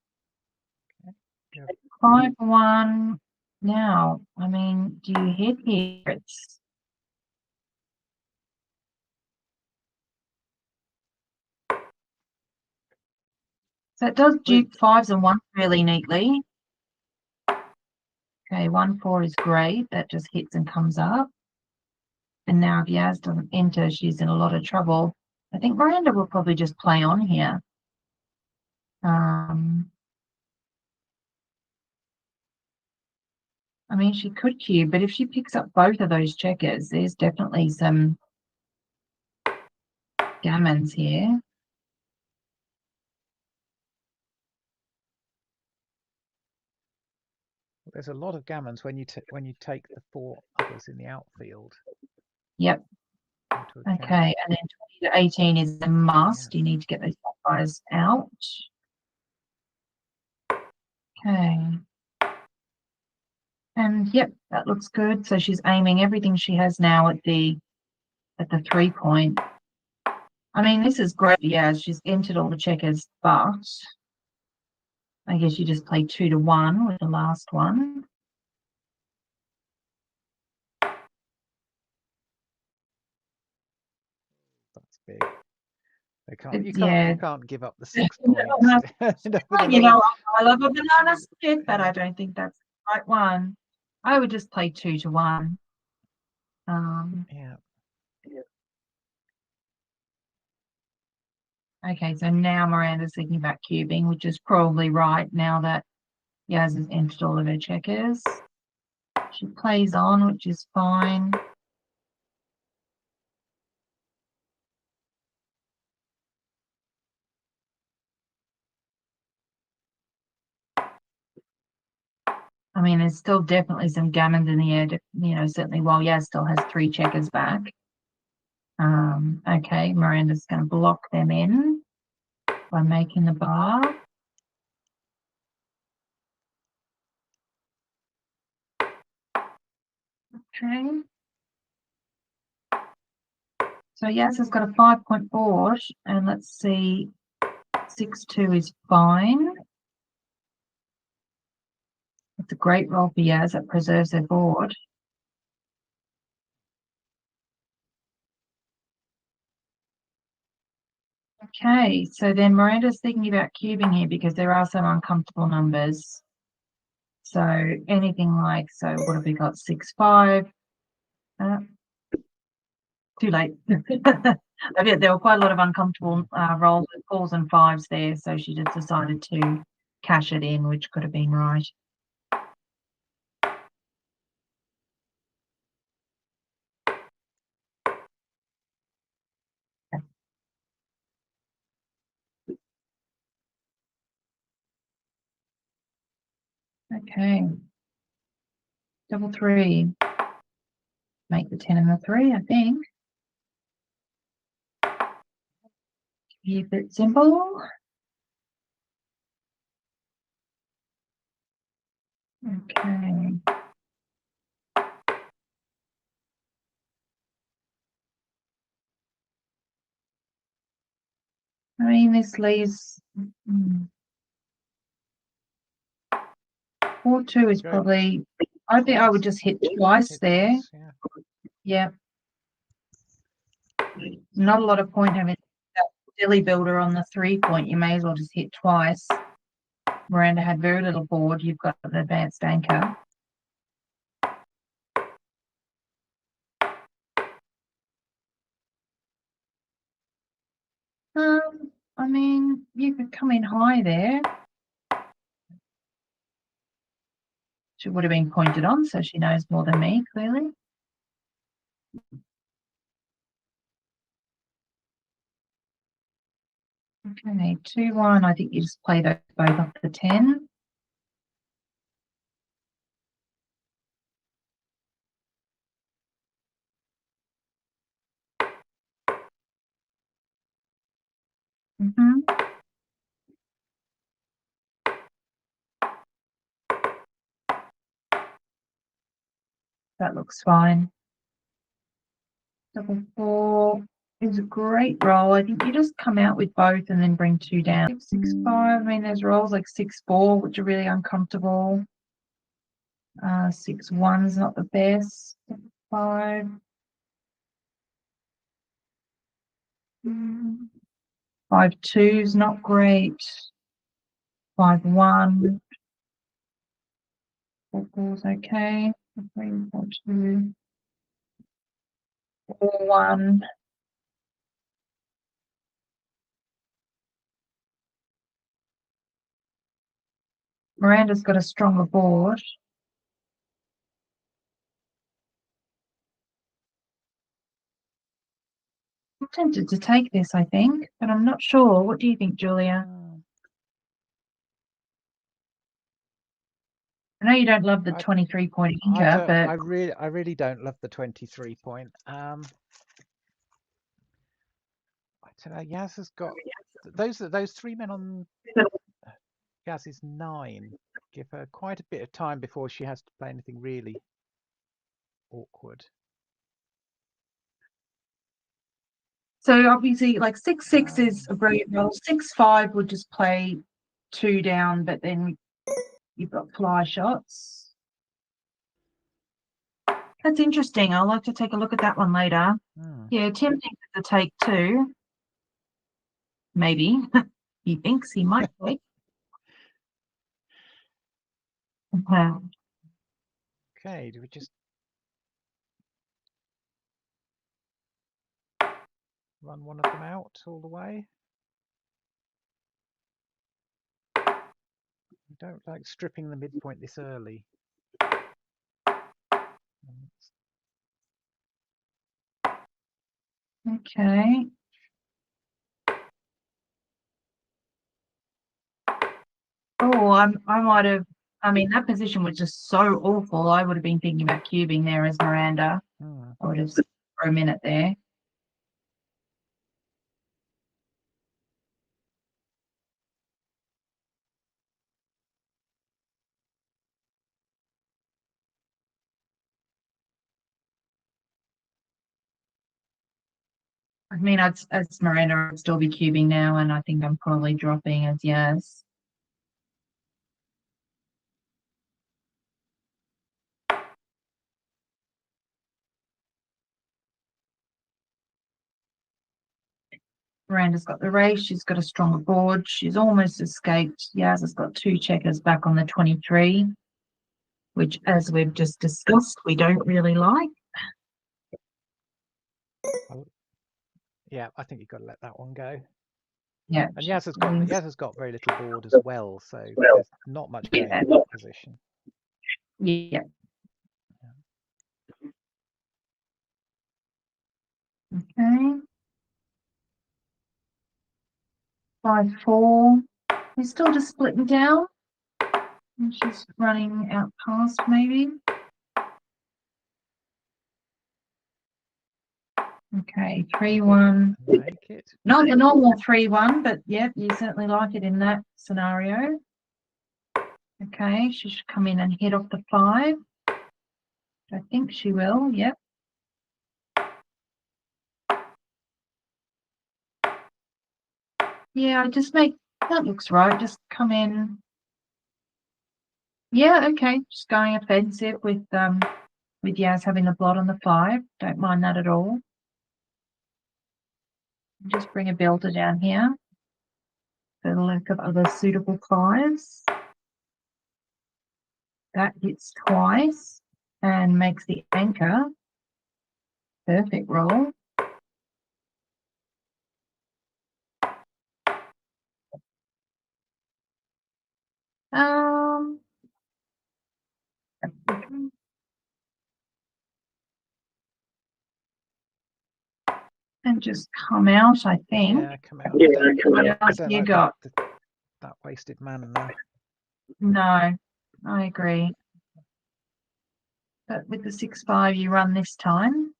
5-1 now. I mean, do you hit here? It's so it does dupe 5s and 1s really neatly. Okay, 1-4 is great. That just hits and comes up. And now if Yas doesn't enter, she's in a lot of trouble. I think Miranda will probably just play on here. I mean, she could cube, but if she picks up both of those checkers, there's definitely some gammons here. There's a lot of gammons when you take the 4 others in the outfield. Yep. Okay, and then 20 to 18 is a must. Yeah. You need to get those guys out. Okay. And yep, that looks good. So she's aiming everything she has now at the 3 point. I mean, this is great. Yeah, she's entered all the checkers, but I guess you just play 2 to 1 with the last one. That's big. You can't give up the 6 points. You know, I love a banana split, but I don't think that's the right one. I would just play 2 to 1. Yeah. Okay, so now Miranda's thinking about cubing, which is probably right now that Yas has entered all of her checkers. She plays on, which is fine. I mean, there's still definitely some gammons in the air, you know, certainly while Yas still has 3 checkers back. Okay, Miranda's going to block them in by making the bar. Okay. So Yas has got a 5-point board, and let's see, 6-2 is fine. It's a great roll for Yas. It preserves their board. Okay, so then Miranda's thinking about cubing here because there are some uncomfortable numbers. So anything like, so what have we got? 6-5. Too late. I bet there were quite a lot of uncomfortable rolls with 4s and 5s there, so she just decided to cash it in, which could have been right. Okay. 3-3. Make the 10 and the 3, I think. Keep it simple. Okay. I mean, this leaves 4-2 is probably, I think I would just hit twice there. Yeah. Not a lot of point having that silly builder on the 3 point. You may as well just hit twice. Miranda had very little board. You've got the advanced anchor. I mean, you could come in high there. She would have been pointed on, so she knows more than me, clearly. Okay, 2-1. I think you just play those both up to 10. That looks fine. Double 4 is a great roll. I think you just come out with both and then bring 2 down. 6-5. I mean, there's rolls like 6-4, which are really uncomfortable. 6-1's not the best. 5. 5-2's not great. 5-1. 4-4's okay. 3-4-2. 4-1. Miranda's got a stronger board. I'm tempted to take this, I think, but I'm not sure. What do you think, Julia? I know you don't love the 23-point injure, but I really don't love the 23-point. I don't know. Yas has got those 3 men on. Yas is 9. Give her quite a bit of time before she has to play anything really awkward. so obviously, like 6-6 is a brilliant roll. 6-5 would just play 2 down, but then you've got fly shots. That's interesting. I'll like to take a look at that one later. Yeah, Tim thinks it's a take 2. Maybe. He thinks he might take. Okay, do we just run one of them out all the way? We don't like stripping the midpoint this early. Okay. Oh, I might have. I mean, that position was just so awful. I would have been thinking about cubing there as Miranda. I would have stood for a minute there. I mean, as Miranda, I'd still be cubing now, and I think I'm probably dropping as Yas. Miranda's got the race. She's got a stronger board. She's almost escaped. Yas has got 2 checkers back on the 23, which, as we've just discussed, we don't really like. Yeah, I think you've got to let that one go. Yeah. And Yas has got very little board as well, so there's not much going in that position. Yeah. Okay. 5-4. We're still just splitting down. And she's running out past, maybe. Okay, 3-1. Make it. Not a normal 3-1, but yep, you certainly like it in that scenario. Okay, she should come in and hit off the 5. I think she will, yep. Yeah, I just make, that looks right. Just come in. Yeah, okay, just going offensive with Yas having the blot on the 5. Don't mind that at all. Just bring a builder down here for the lack of other suitable 5s. That hits twice and makes the anchor. Perfect roll. And just come out, I think. Yeah, come out. Yeah, What else I don't you like got? that wasted man in there. No, I agree. But with the 6-5, you run this time.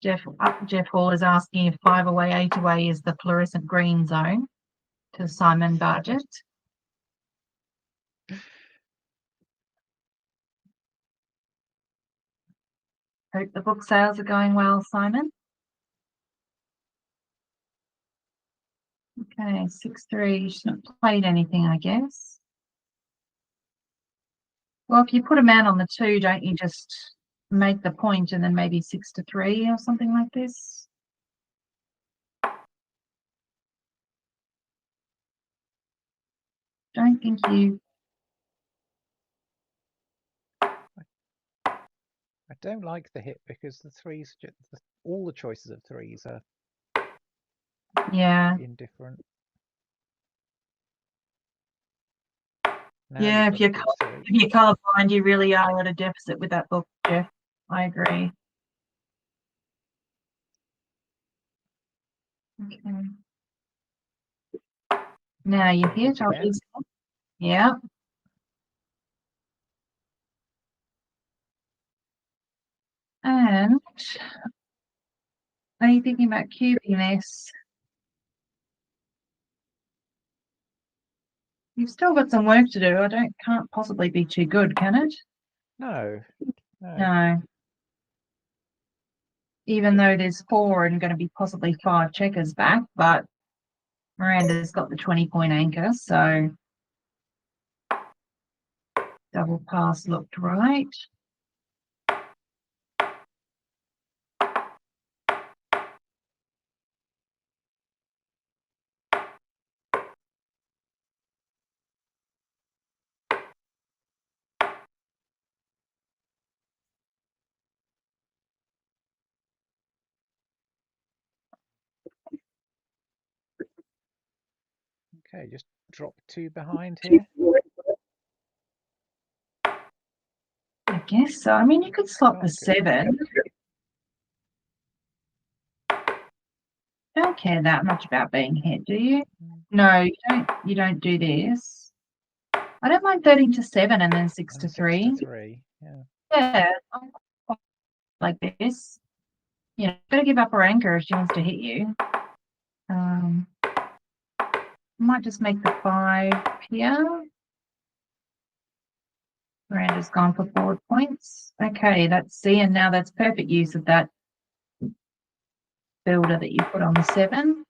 Jeff Hall is asking if 5 away, 8 away is the fluorescent green zone to Simon Bargett. Hope the book sales are going well, Simon. Okay, 6-3. She's not played anything, I guess. Well, if you put a man on the 2, don't you just make the point and then maybe 6-3 or something like this? Don't think you. I don't like the hit because the threes, all the choices of threes are indifferent. Now Yeah, if you're colourblind, you really are at a deficit with that book, Jeff. I agree. Okay. Now you're here, Charlie. Yeah. And are you thinking about cubing this? You've still got some work to do. Can't possibly be too good, can it? No. No. Even though there's 4 and going to be possibly 5 checkers back, but Miranda's got the 20-point anchor, so double pass looked right. Okay, just drop 2 behind here. I guess so. I mean, you could slot the 7. Don't care that much about being hit, do you? No, you don't do this. I don't mind 13-7 and then 6-3. 6-3, yeah. Yeah, like this. You know, gotta give up her anchor if she wants to hit you. Might just make the 5 here. Miranda's gone for 4 points. Okay, that's C, and now that's perfect use of that builder that you put on the 7.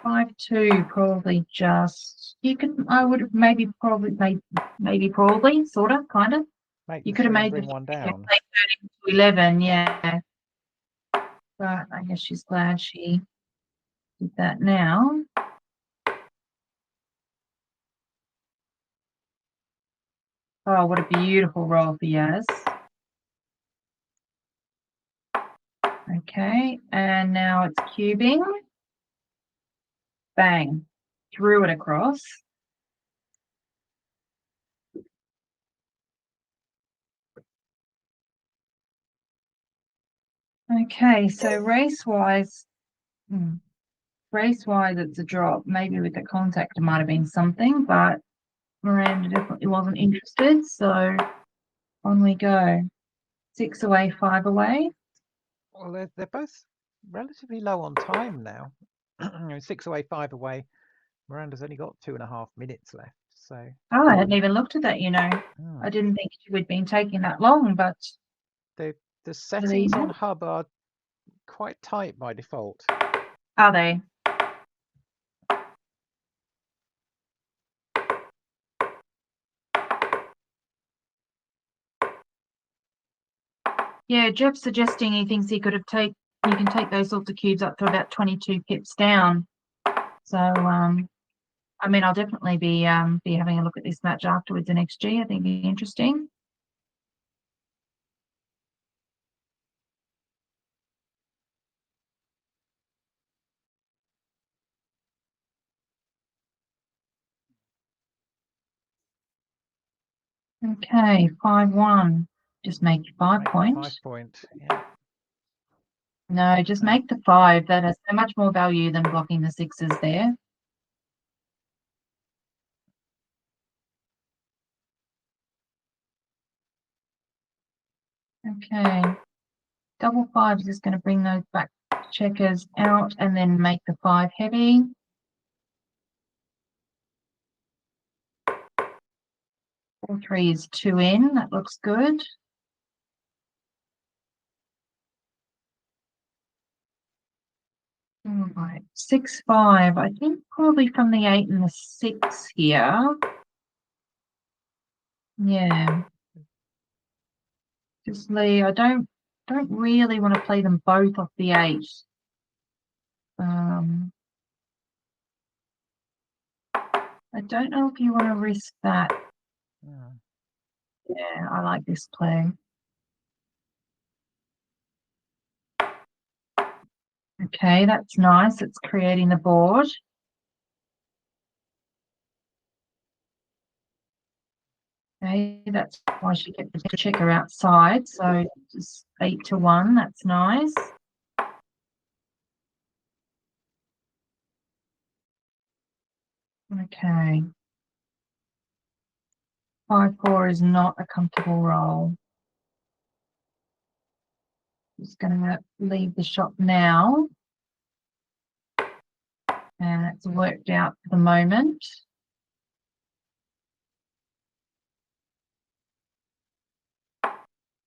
Five, 2, probably just, I would have maybe probably, sort of, kind of. You could have made the one down. 13-11, yeah. But I guess she's glad she did that now. Oh, what a beautiful roll for Yas. Okay, and now it's cubing. Bang, threw it across. Okay, so race-wise, it's a drop. Maybe with the contact it might have been something, but Miranda definitely wasn't interested, so on we go. 6 away, 5 away. Well, they're both relatively low on time now. 6 away, 5 away. Miranda's only got 2.5 minutes left. So. Oh, I hadn't even looked at that, you know. I didn't think we'd been taking that long, but the settings on Hub are quite tight by default. Are they? Yeah, Jeff's suggesting he thinks he can take those sorts of cubes up to about 22 pips down. So I'm I mean, I'll definitely be having a look at this match afterwards in XG. I think it'd be interesting. Okay, 5-1. Just make 5 points. 5 point. Yeah. No, just make the 5. That has so much more value than blocking the 6s there. Okay. Double 5 is just going to bring those back checkers out and then make the 5 heavy. All 3 is 2 in. That looks good. All right, 6-5. I think probably from the 8 and the 6 here. Yeah. Just Lee, I don't really want to play them both off the 8. I don't know if you want to risk that. Yeah, I like this play. Okay, that's nice. It's creating the board. Okay, that's why she kept the checker outside. So just 8-1. That's nice. Okay. 5-4 is not a comfortable roll. Just going to leave the shot now. And it's worked out for the moment.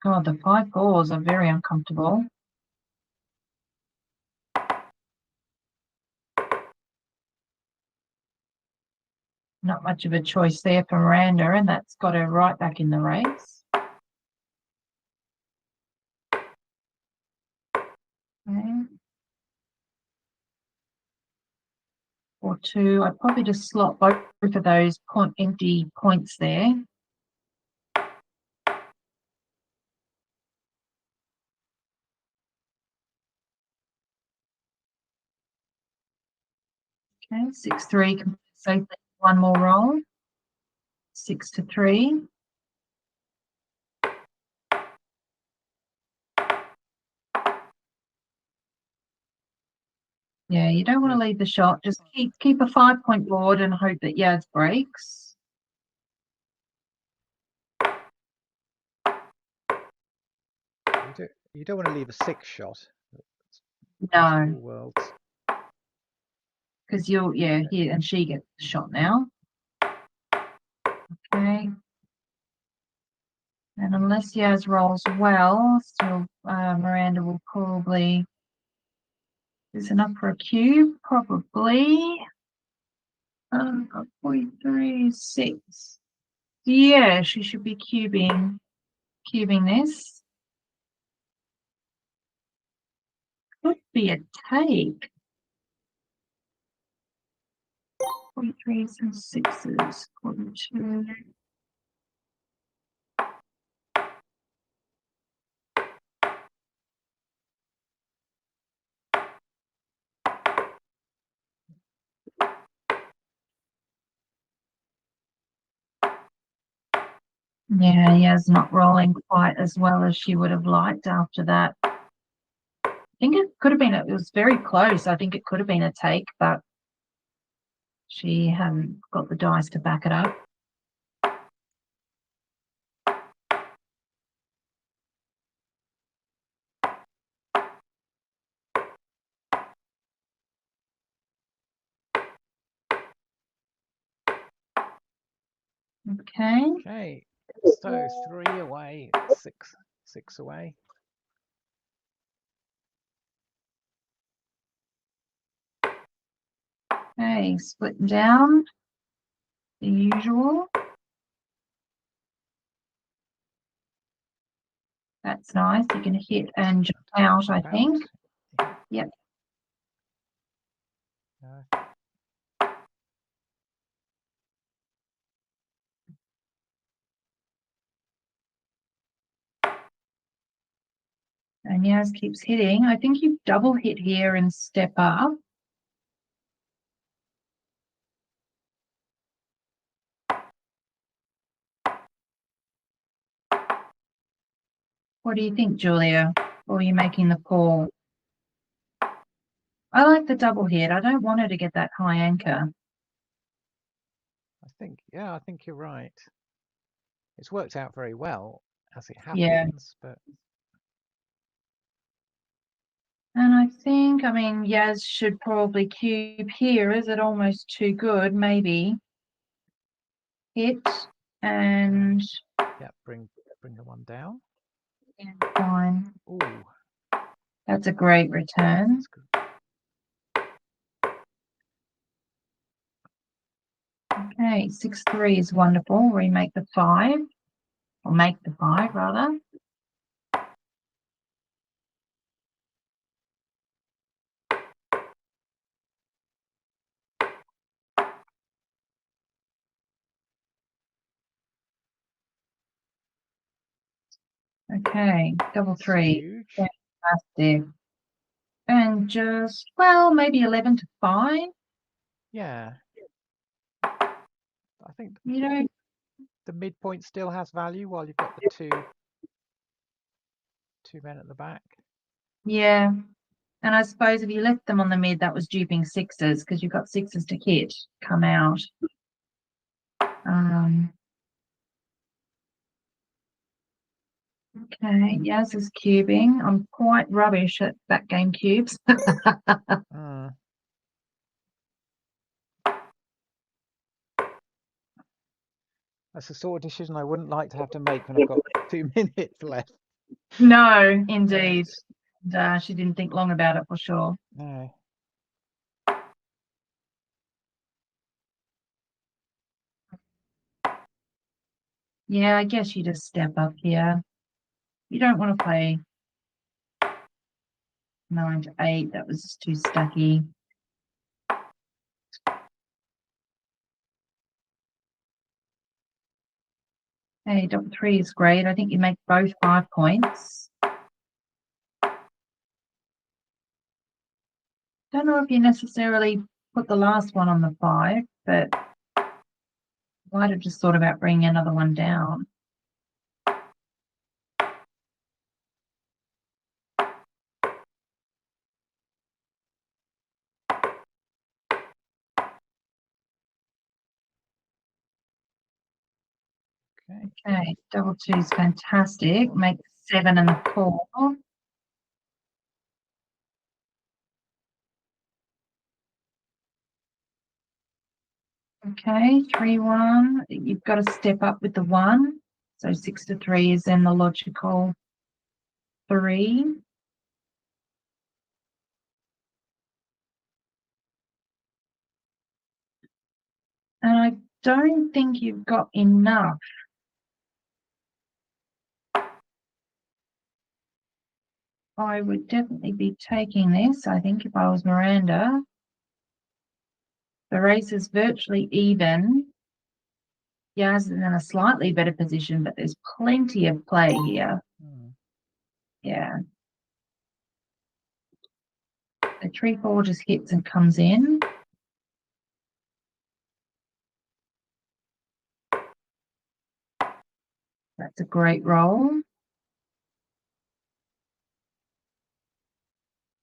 God, the 5-4s are very uncomfortable. Not much of a choice there for Miranda, and that's got her right back in the race. Okay. 4-2. I'd probably just slot both of those empty points there. Okay, 6-3 can safely one more roll. 6-3. Yeah, you don't want to leave the shot. Just keep a 5-point board and hope that Yas breaks. You don't want to leave a 6 shot. No. Worlds. Because here, and she gets the shot now. Okay. And unless Yas rolls well, still Miranda will probably. Is enough for a cube? Probably. 43, 6. Yeah, she should be cubing this. Could be a take. 43s and 6s. 42. Yeah, Yas not rolling quite as well as she would have liked after that. I think it could have been, it was very close. I think it could have been a take, but she hadn't got the dice to back it up. Okay. So 3 away, 6 away. Okay, splitting down the usual. That's nice. You can hit and jump out, I think. Yep. And Yas keeps hitting. I think you double hit here and step up. What do you think, Julia? Or are you making the call? I like the double hit. I don't want her to get that high anchor. I think you're right. It's worked out very well as it happens, Yeah. but And I mean, Yas should probably cube here. Is it almost too good? Maybe. Hit and yeah, bring the one down. Fine. Ooh, That's a great return. that's good. Okay, 6-3 is wonderful. Remake the 5, or make the 5 rather. Okay, double 3. Huge. Fantastic. And just, well, maybe 11 to 5. Yeah. I think the midpoint still has value while you've got the two men at the back. Yeah. And I suppose if you left them on the mid, that was duping 6s because you've got 6s to hit, come out. Okay, Yas is cubing. I'm quite rubbish at backgame cubes. That's the sort of decision I wouldn't like to have to make when I've got 2 minutes left. No, indeed. She didn't think long about it for sure. No. Yeah, I guess you just step up here. You don't want to play 9 to 8. That was too stucky. Hey, double 3 is great. I think you make both 5 points. Don't know if you necessarily put the last one on the 5, but might have just thought about bringing another one down. Okay, double 2 is fantastic. Make 7 and the 4. Okay, 3-1. You've got to step up with the 1. So 6 to 3 is then the logical 3. And I don't think you've got enough. I would definitely be taking this, I think, if I was Miranda. The race is virtually even. Yas is in a slightly better position, but there's plenty of play here. Yeah. The 3-4 just hits and comes in. That's a great roll.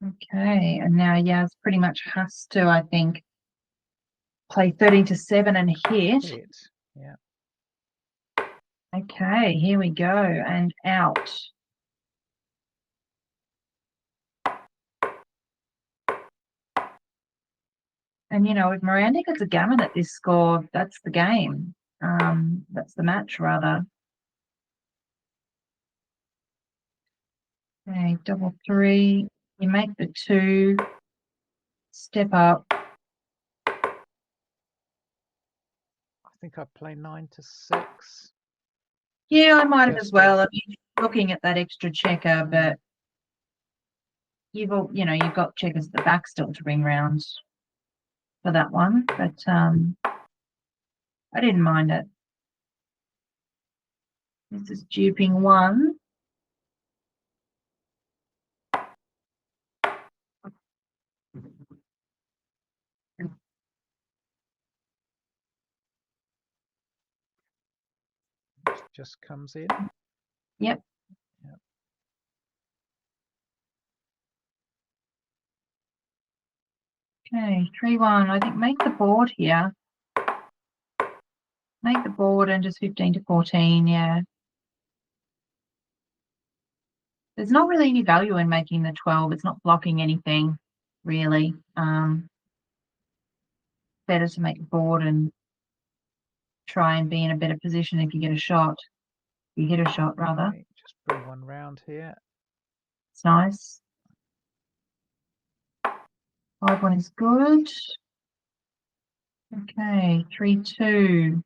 Okay, and now Yas pretty much has to, I think, play 13 to 7 and hit. Yeah. Okay, here we go, and out. And, you know, if Miranda gets a gammon at this score, that's the game. That's the match, rather. Okay, double 3. You make the 2. Step up. I think I'd play 9 to 6. Yeah, I might have as well. I mean, looking at that extra checker, but you've got checkers at the back still to ring round for that one. But I didn't mind it. This is duping 1. just comes in. Yep. Yep. Okay, 3-1. I think make the board here. Make the board and just 15 to 14, yeah. There's not really any value in making the 12. It's not blocking anything, really. Better to make a board and try and be in a better position if you get a shot. You hit a shot, rather. Okay, just bring one round here. It's nice. 5-1 is good. Okay, 3-2.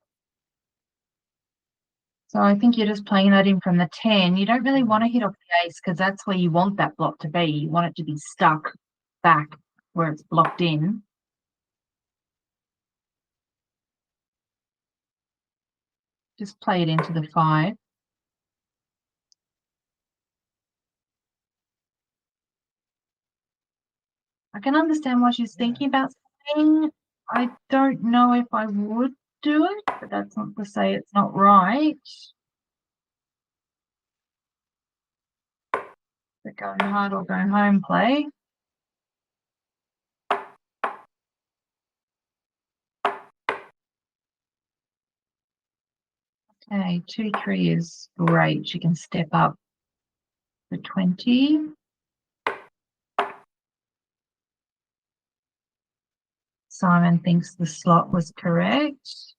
So I think you're just playing that in from the 10. You don't really want to hit off the ace because that's where you want that block to be. You want it to be stuck back where it's blocked in. Just play it into the 5. I can understand why she's thinking about something. I don't know if I would do it, but that's not to say it's not right. But going hard or going home play. Okay, 2-3 is great. She can step up to 20. Simon thinks the slot was correct.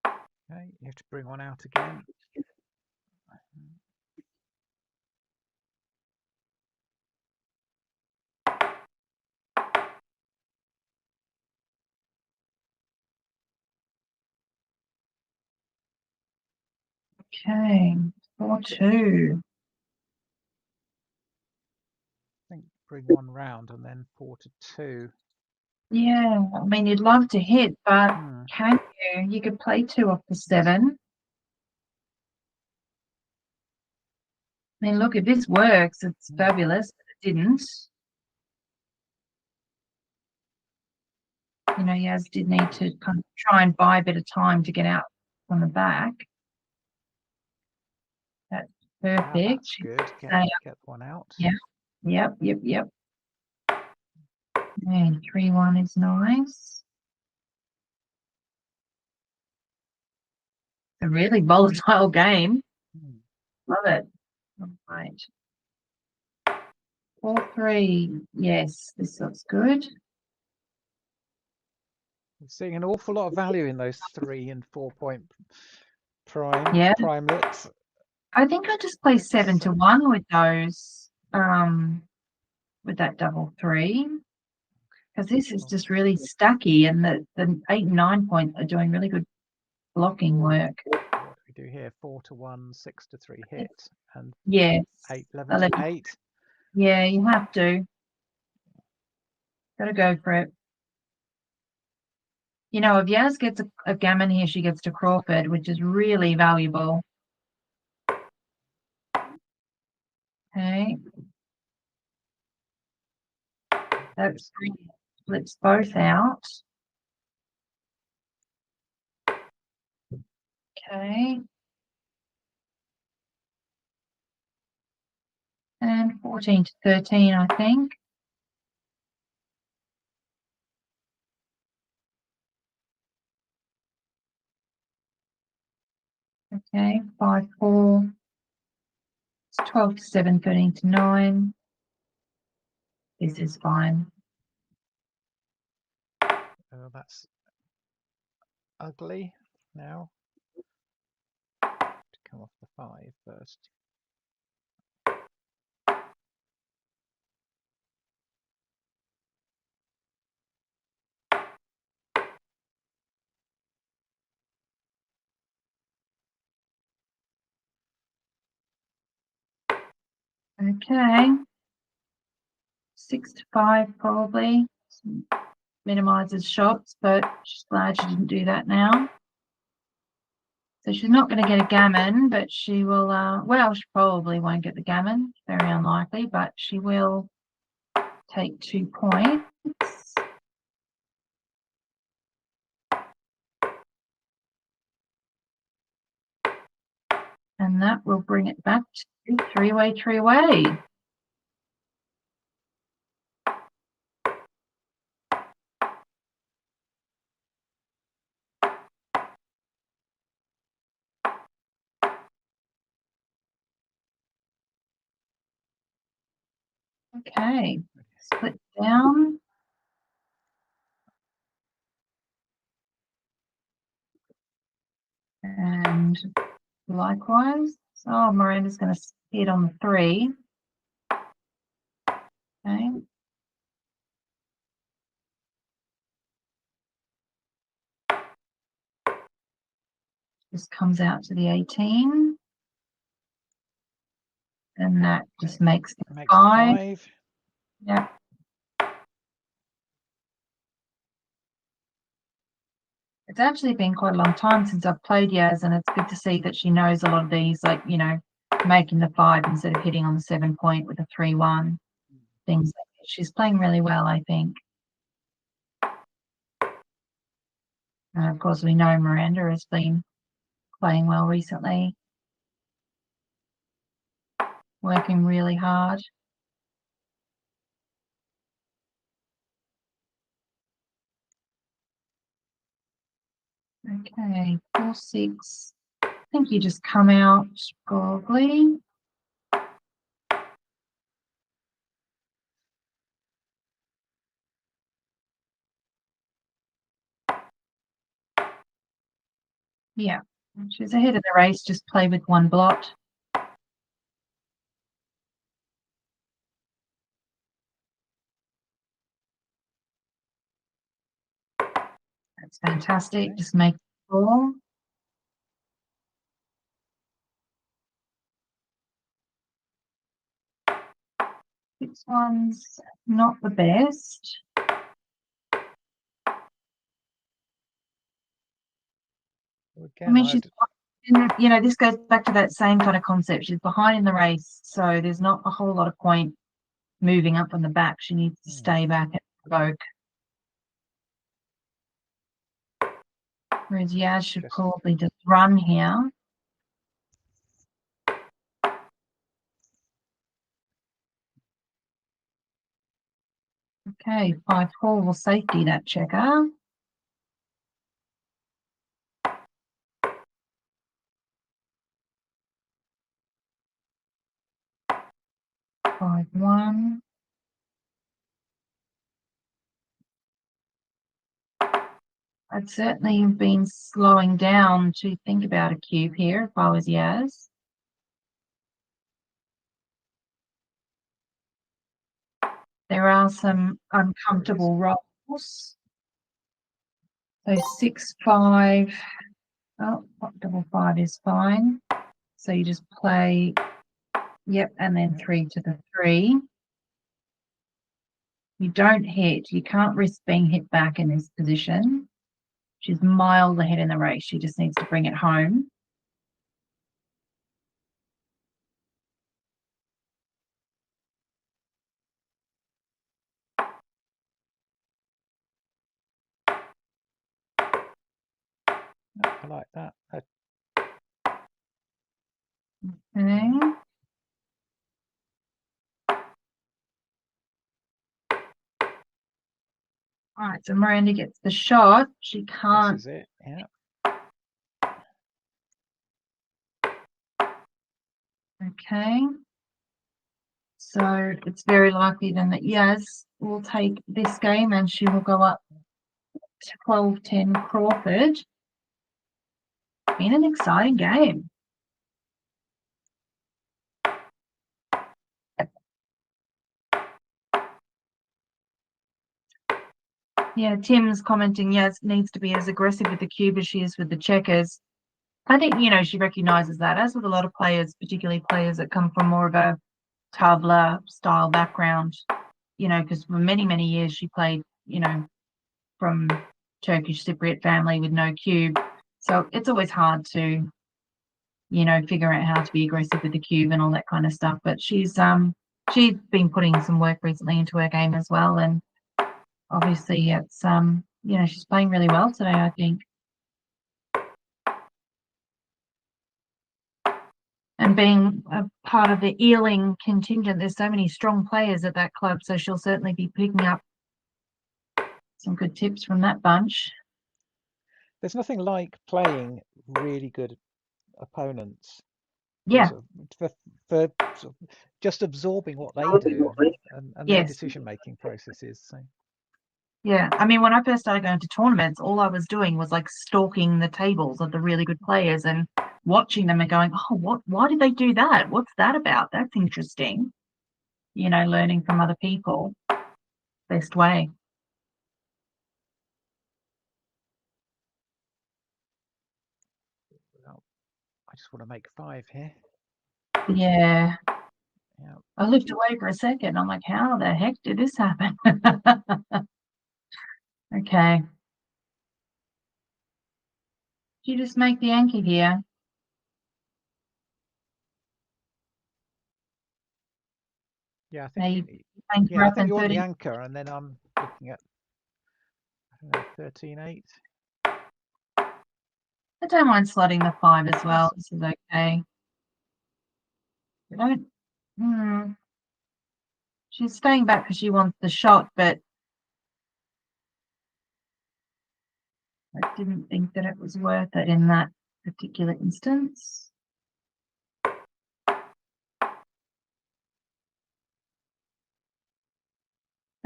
Okay, you have to bring one out again. Okay, 4-2. I think bring one round and then 4-2. Yeah, I mean, you'd love to hit, but can you? You could play 2 off the 7. I mean, look, if this works, it's fabulous. It didn't. You know, Yas did need to kind of try and buy a bit of time to get out on the back. That's perfect. That's good. Get one out. Yeah. Yep. And 3-1 is nice. A really volatile game. Love it. All right. 4-3. Yes, this looks good. I'm seeing an awful lot of value in those 3 and 4 point primelets. I think I'll just play 7-1 with those, with that double 3, because this is just really stacky, and the 8 and 9 point are doing really good blocking work. What do we do here? 4-1, 6-3 hit, and 11-8. Yeah, you have to. Got to go for it. You know, if Yas gets a gammon here, she gets to Crawford, which is really valuable. Okay. That flips both out. Okay. And 14-13, I think. Okay, 5-4. It's 12-7, 13-9. This is fine. Oh, that's ugly now. To come off the 5 first. Okay. 6-5 probably. Minimizes shots, but she's glad she didn't do that now. So she's not going to get a gammon, but she will, well, she probably won't get the gammon. Very unlikely, but she will take 2 points. And that will bring it back to three-way. Okay, split down. And likewise. Oh, Miranda's going to hit on the 3. Okay. This comes out to the 18. And that just makes it 5. Yeah. It's actually been quite a long time since I've played Yas, and it's good to see that she knows a lot of these, like, you know, making the 5 instead of hitting on the 7 point with a 3-1. Things like that. She's playing really well, I think. And of course, we know Miranda has been playing well recently. Working really hard. Okay, 4-6. I think you just come out probably. Yeah, she's ahead of the race, just play with 1 blot. That's fantastic. Just make 4. This one's not the best. Again, I mean, she's, you know, this goes back to that same kind of concept. She's behind in the race, so there's not a whole lot of point moving up from the back. She needs to stay back and provoke. Whereas Yas should probably just run here. Okay, 5-4 will safety that checker. 5-1. I'd certainly have been slowing down to think about a cube here if I was Yas. There are some uncomfortable rolls. So 6-5. Oh, double 5 is fine. So you just play, yep, and then 3 to the 3. You don't hit. You can't risk being hit back in this position. She's miles ahead in the race. She just needs to bring it home. I like that. Okay. All right, so Miranda gets the shot. She can't. This is it, yeah. Okay. So it's very likely then that Yas will take this game and she will go up to 12-10 Crawford. Been an exciting game. Yeah, Tim's commenting, Yas needs to be as aggressive with the cube as she is with the checkers. I think, you know, she recognises that, as with a lot of players, particularly players that come from more of a tabla style background, you know, because for many, many years she played, you know, from Turkish Cypriot family with no cube. So it's always hard to, you know, figure out how to be aggressive with the cube and all that kind of stuff. But she's been putting some work recently into her game as well. And obviously it's, you know, she's playing really well today, I think. And being a part of the Ealing contingent, there's so many strong players at that club, so she'll certainly be picking up some good tips from that bunch. There's nothing like playing really good opponents. Yeah. For sort of just absorbing what they do and their Yes. decision-making processes. So. Yeah, I mean, when I first started going to tournaments, all I was doing was like stalking the tables of the really good players and watching them and going, oh, why did they do that? What's that about? That's interesting. You know, learning from other people. Best way. Well, I just want to make 5 here. Yeah. Yeah. I looked away for a second. I'm like, how the heck did this happen? Okay. You just make the anchor here. Yeah, I Now think you yeah, I think in you want 30. the anchor, and then I'm looking at, I don't know, 13-8. I don't mind slotting the 5 as well. This is okay. I don't. She's staying back because she wants the shot, but I didn't think that it was worth it in that particular instance.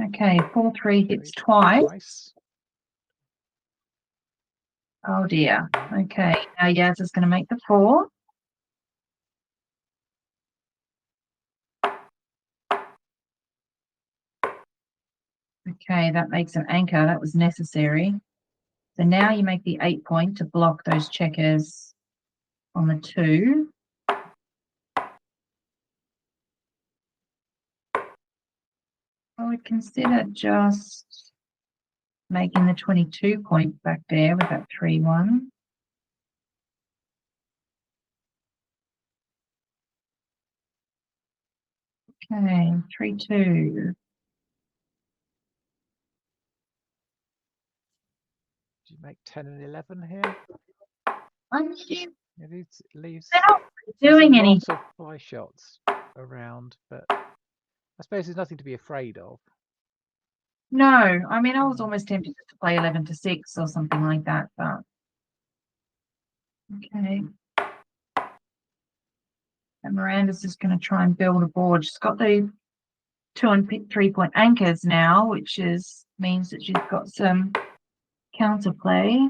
Okay, 4-3 hits twice. Oh dear. Okay, now Yas is going to make the 4. Okay, that makes an anchor. That was necessary. So now you make the 8 point to block those checkers on the 2. I would consider just making the 22 point back there with that 3-1. Okay, 3-2. Do you make 10 and 11 here? It leaves doing any lots of fly shots around, but I suppose there's nothing to be afraid of. No, I mean, I was almost tempted to play 11-6 or something like that, but okay. And Miranda's just going to try and build a board. She's got the 2 and 3 point anchors now, which means that she's got some counterplay.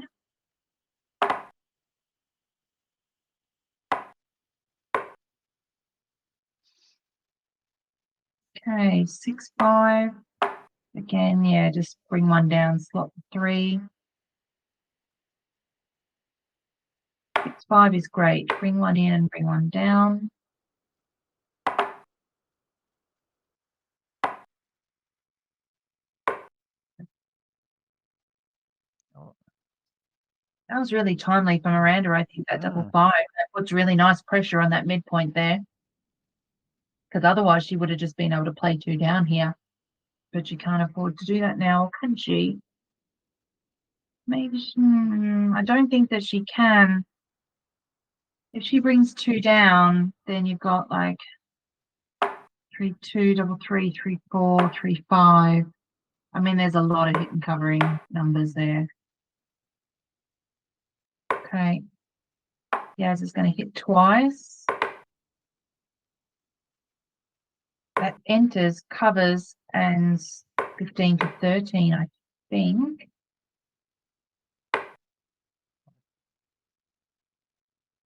Okay, 6-5. Again, yeah, just bring one down, slot 3. 6-5 is great. Bring one in and bring one down. That was really timely for Miranda, I think, that double 5. That puts really nice pressure on that midpoint there. Because otherwise she would have just been able to play 2 down here. But she can't afford to do that now, can she? Maybe I don't think that she can. If she brings 2 down, then you've got like 3-2, 3-3, 3-4, 3-5. I mean, there's a lot of hit and covering numbers there. Okay. Yas is going to hit twice. That enters, covers, and 15-13, I think.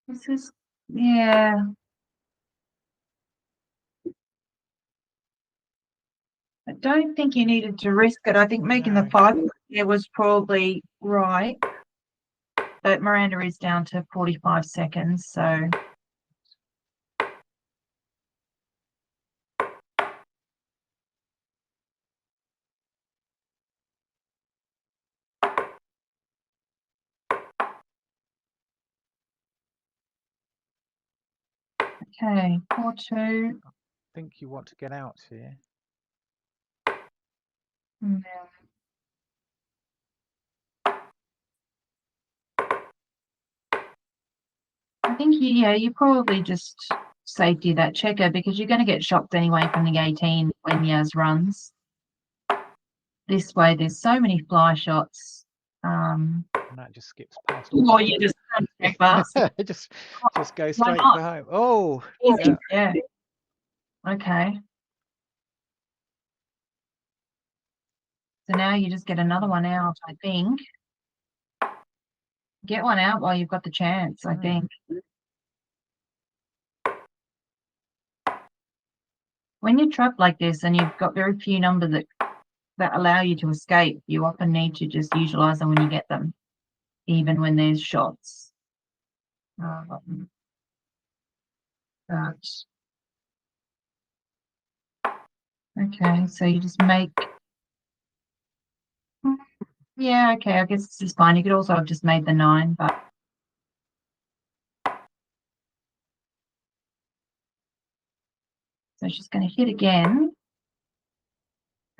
This is, yeah. I don't think you needed to risk it. I think making the 5 there was probably right. But Miranda is down to 45 seconds, so. Okay, 4-2. I think you want to get out here. I think you probably just safety of that checker, because you're going to get shocked anyway from the 18 when Yas runs. This way, there's so many fly shots. And that just skips past. Or you just check fast. just go straight for home. Oh, easy. Yeah. Okay. So now you just get another one out, I think. Get one out while you've got the chance, I think. When you're trapped like this and you've got very few numbers that allow you to escape, you often need to just utilize them when you get them, even when there's shots. Okay, so you just make... Yeah, okay, I guess this is fine. You could also have just made the 9, but... So she's going to hit again.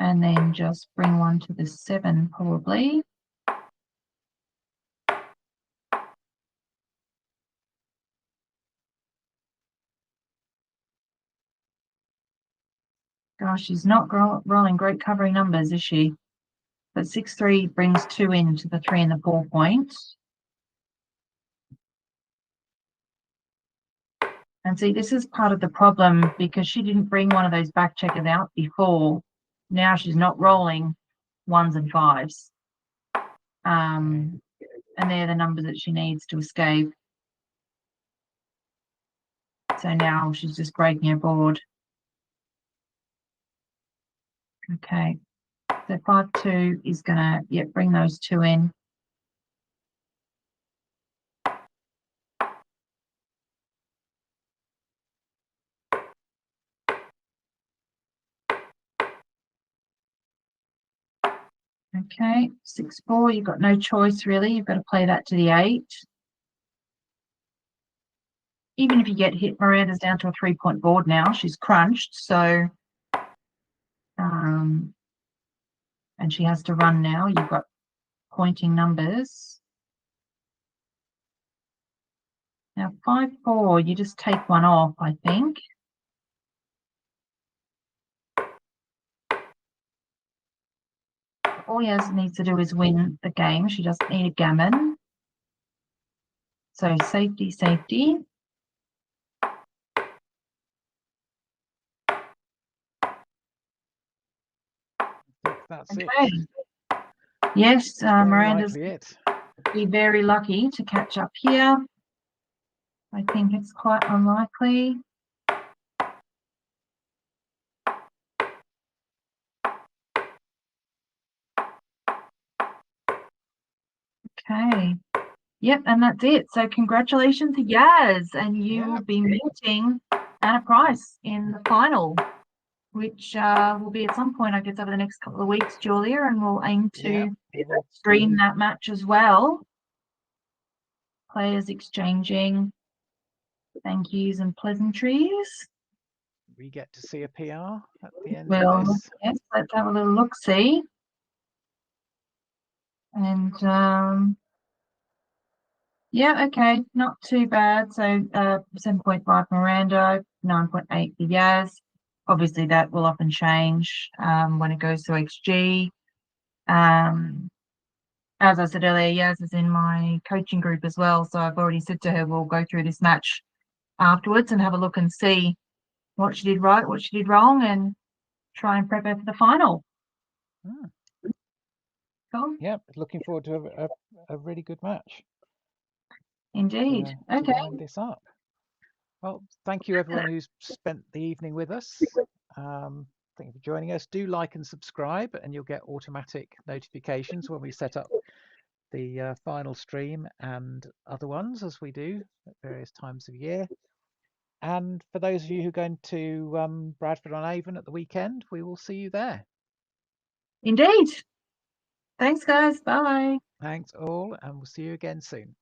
And then just bring one to the 7, probably. Gosh, she's not rolling great covering numbers, is she? But 6-3 brings 2 into the 3 and the 4 point. And see, this is part of the problem, because she didn't bring one of those back checkers out before. Now she's not rolling 1s and 5s. And they're the numbers that she needs to escape. So now she's just breaking her board. Okay. So 5-2 is going to, bring those 2 in. Okay, 6-4, you've got no choice really. You've got to play that to the 8. Even if you get hit, Miranda's down to a 3-point board now. She's crunched, so and she has to run now. You've got pointing numbers. Now 5-4, you just take one off, I think. All Yas needs to do is win the game. She doesn't need a gammon. So safety, safety. That's okay. it. Yes, Miranda's be very lucky to catch up here. I think it's quite unlikely. Okay. Yep, and that's it. So congratulations to Yas, and you will be meeting Anna Price in the final, which will be at some point, I guess, over the next couple of weeks, Julia, and we'll aim to stream that match as well. Players exchanging thank yous and pleasantries. We get to see a PR at the end of this. Yes, let's have a little look-see. And yeah, okay, not too bad. So 7.5 Miranda, 9.8 for Yas. Obviously, that will often change when it goes to XG. As I said earlier, Yas is in my coaching group as well. So I've already said to her, we'll go through this match afterwards and have a look and see what she did right, what she did wrong, and try and prep her for the final. Cool. Yep, looking forward to a really good match. Indeed. To wind this up. Well, thank you everyone who's spent the evening with us. Thank you for joining us. Do like and subscribe, and you'll get automatic notifications when we set up the final stream and other ones, as we do at various times of year. And for those of you who are going to Bradford-on-Avon at the weekend, we will see you there. Indeed. Thanks, guys. Bye. Thanks all, and we'll see you again soon.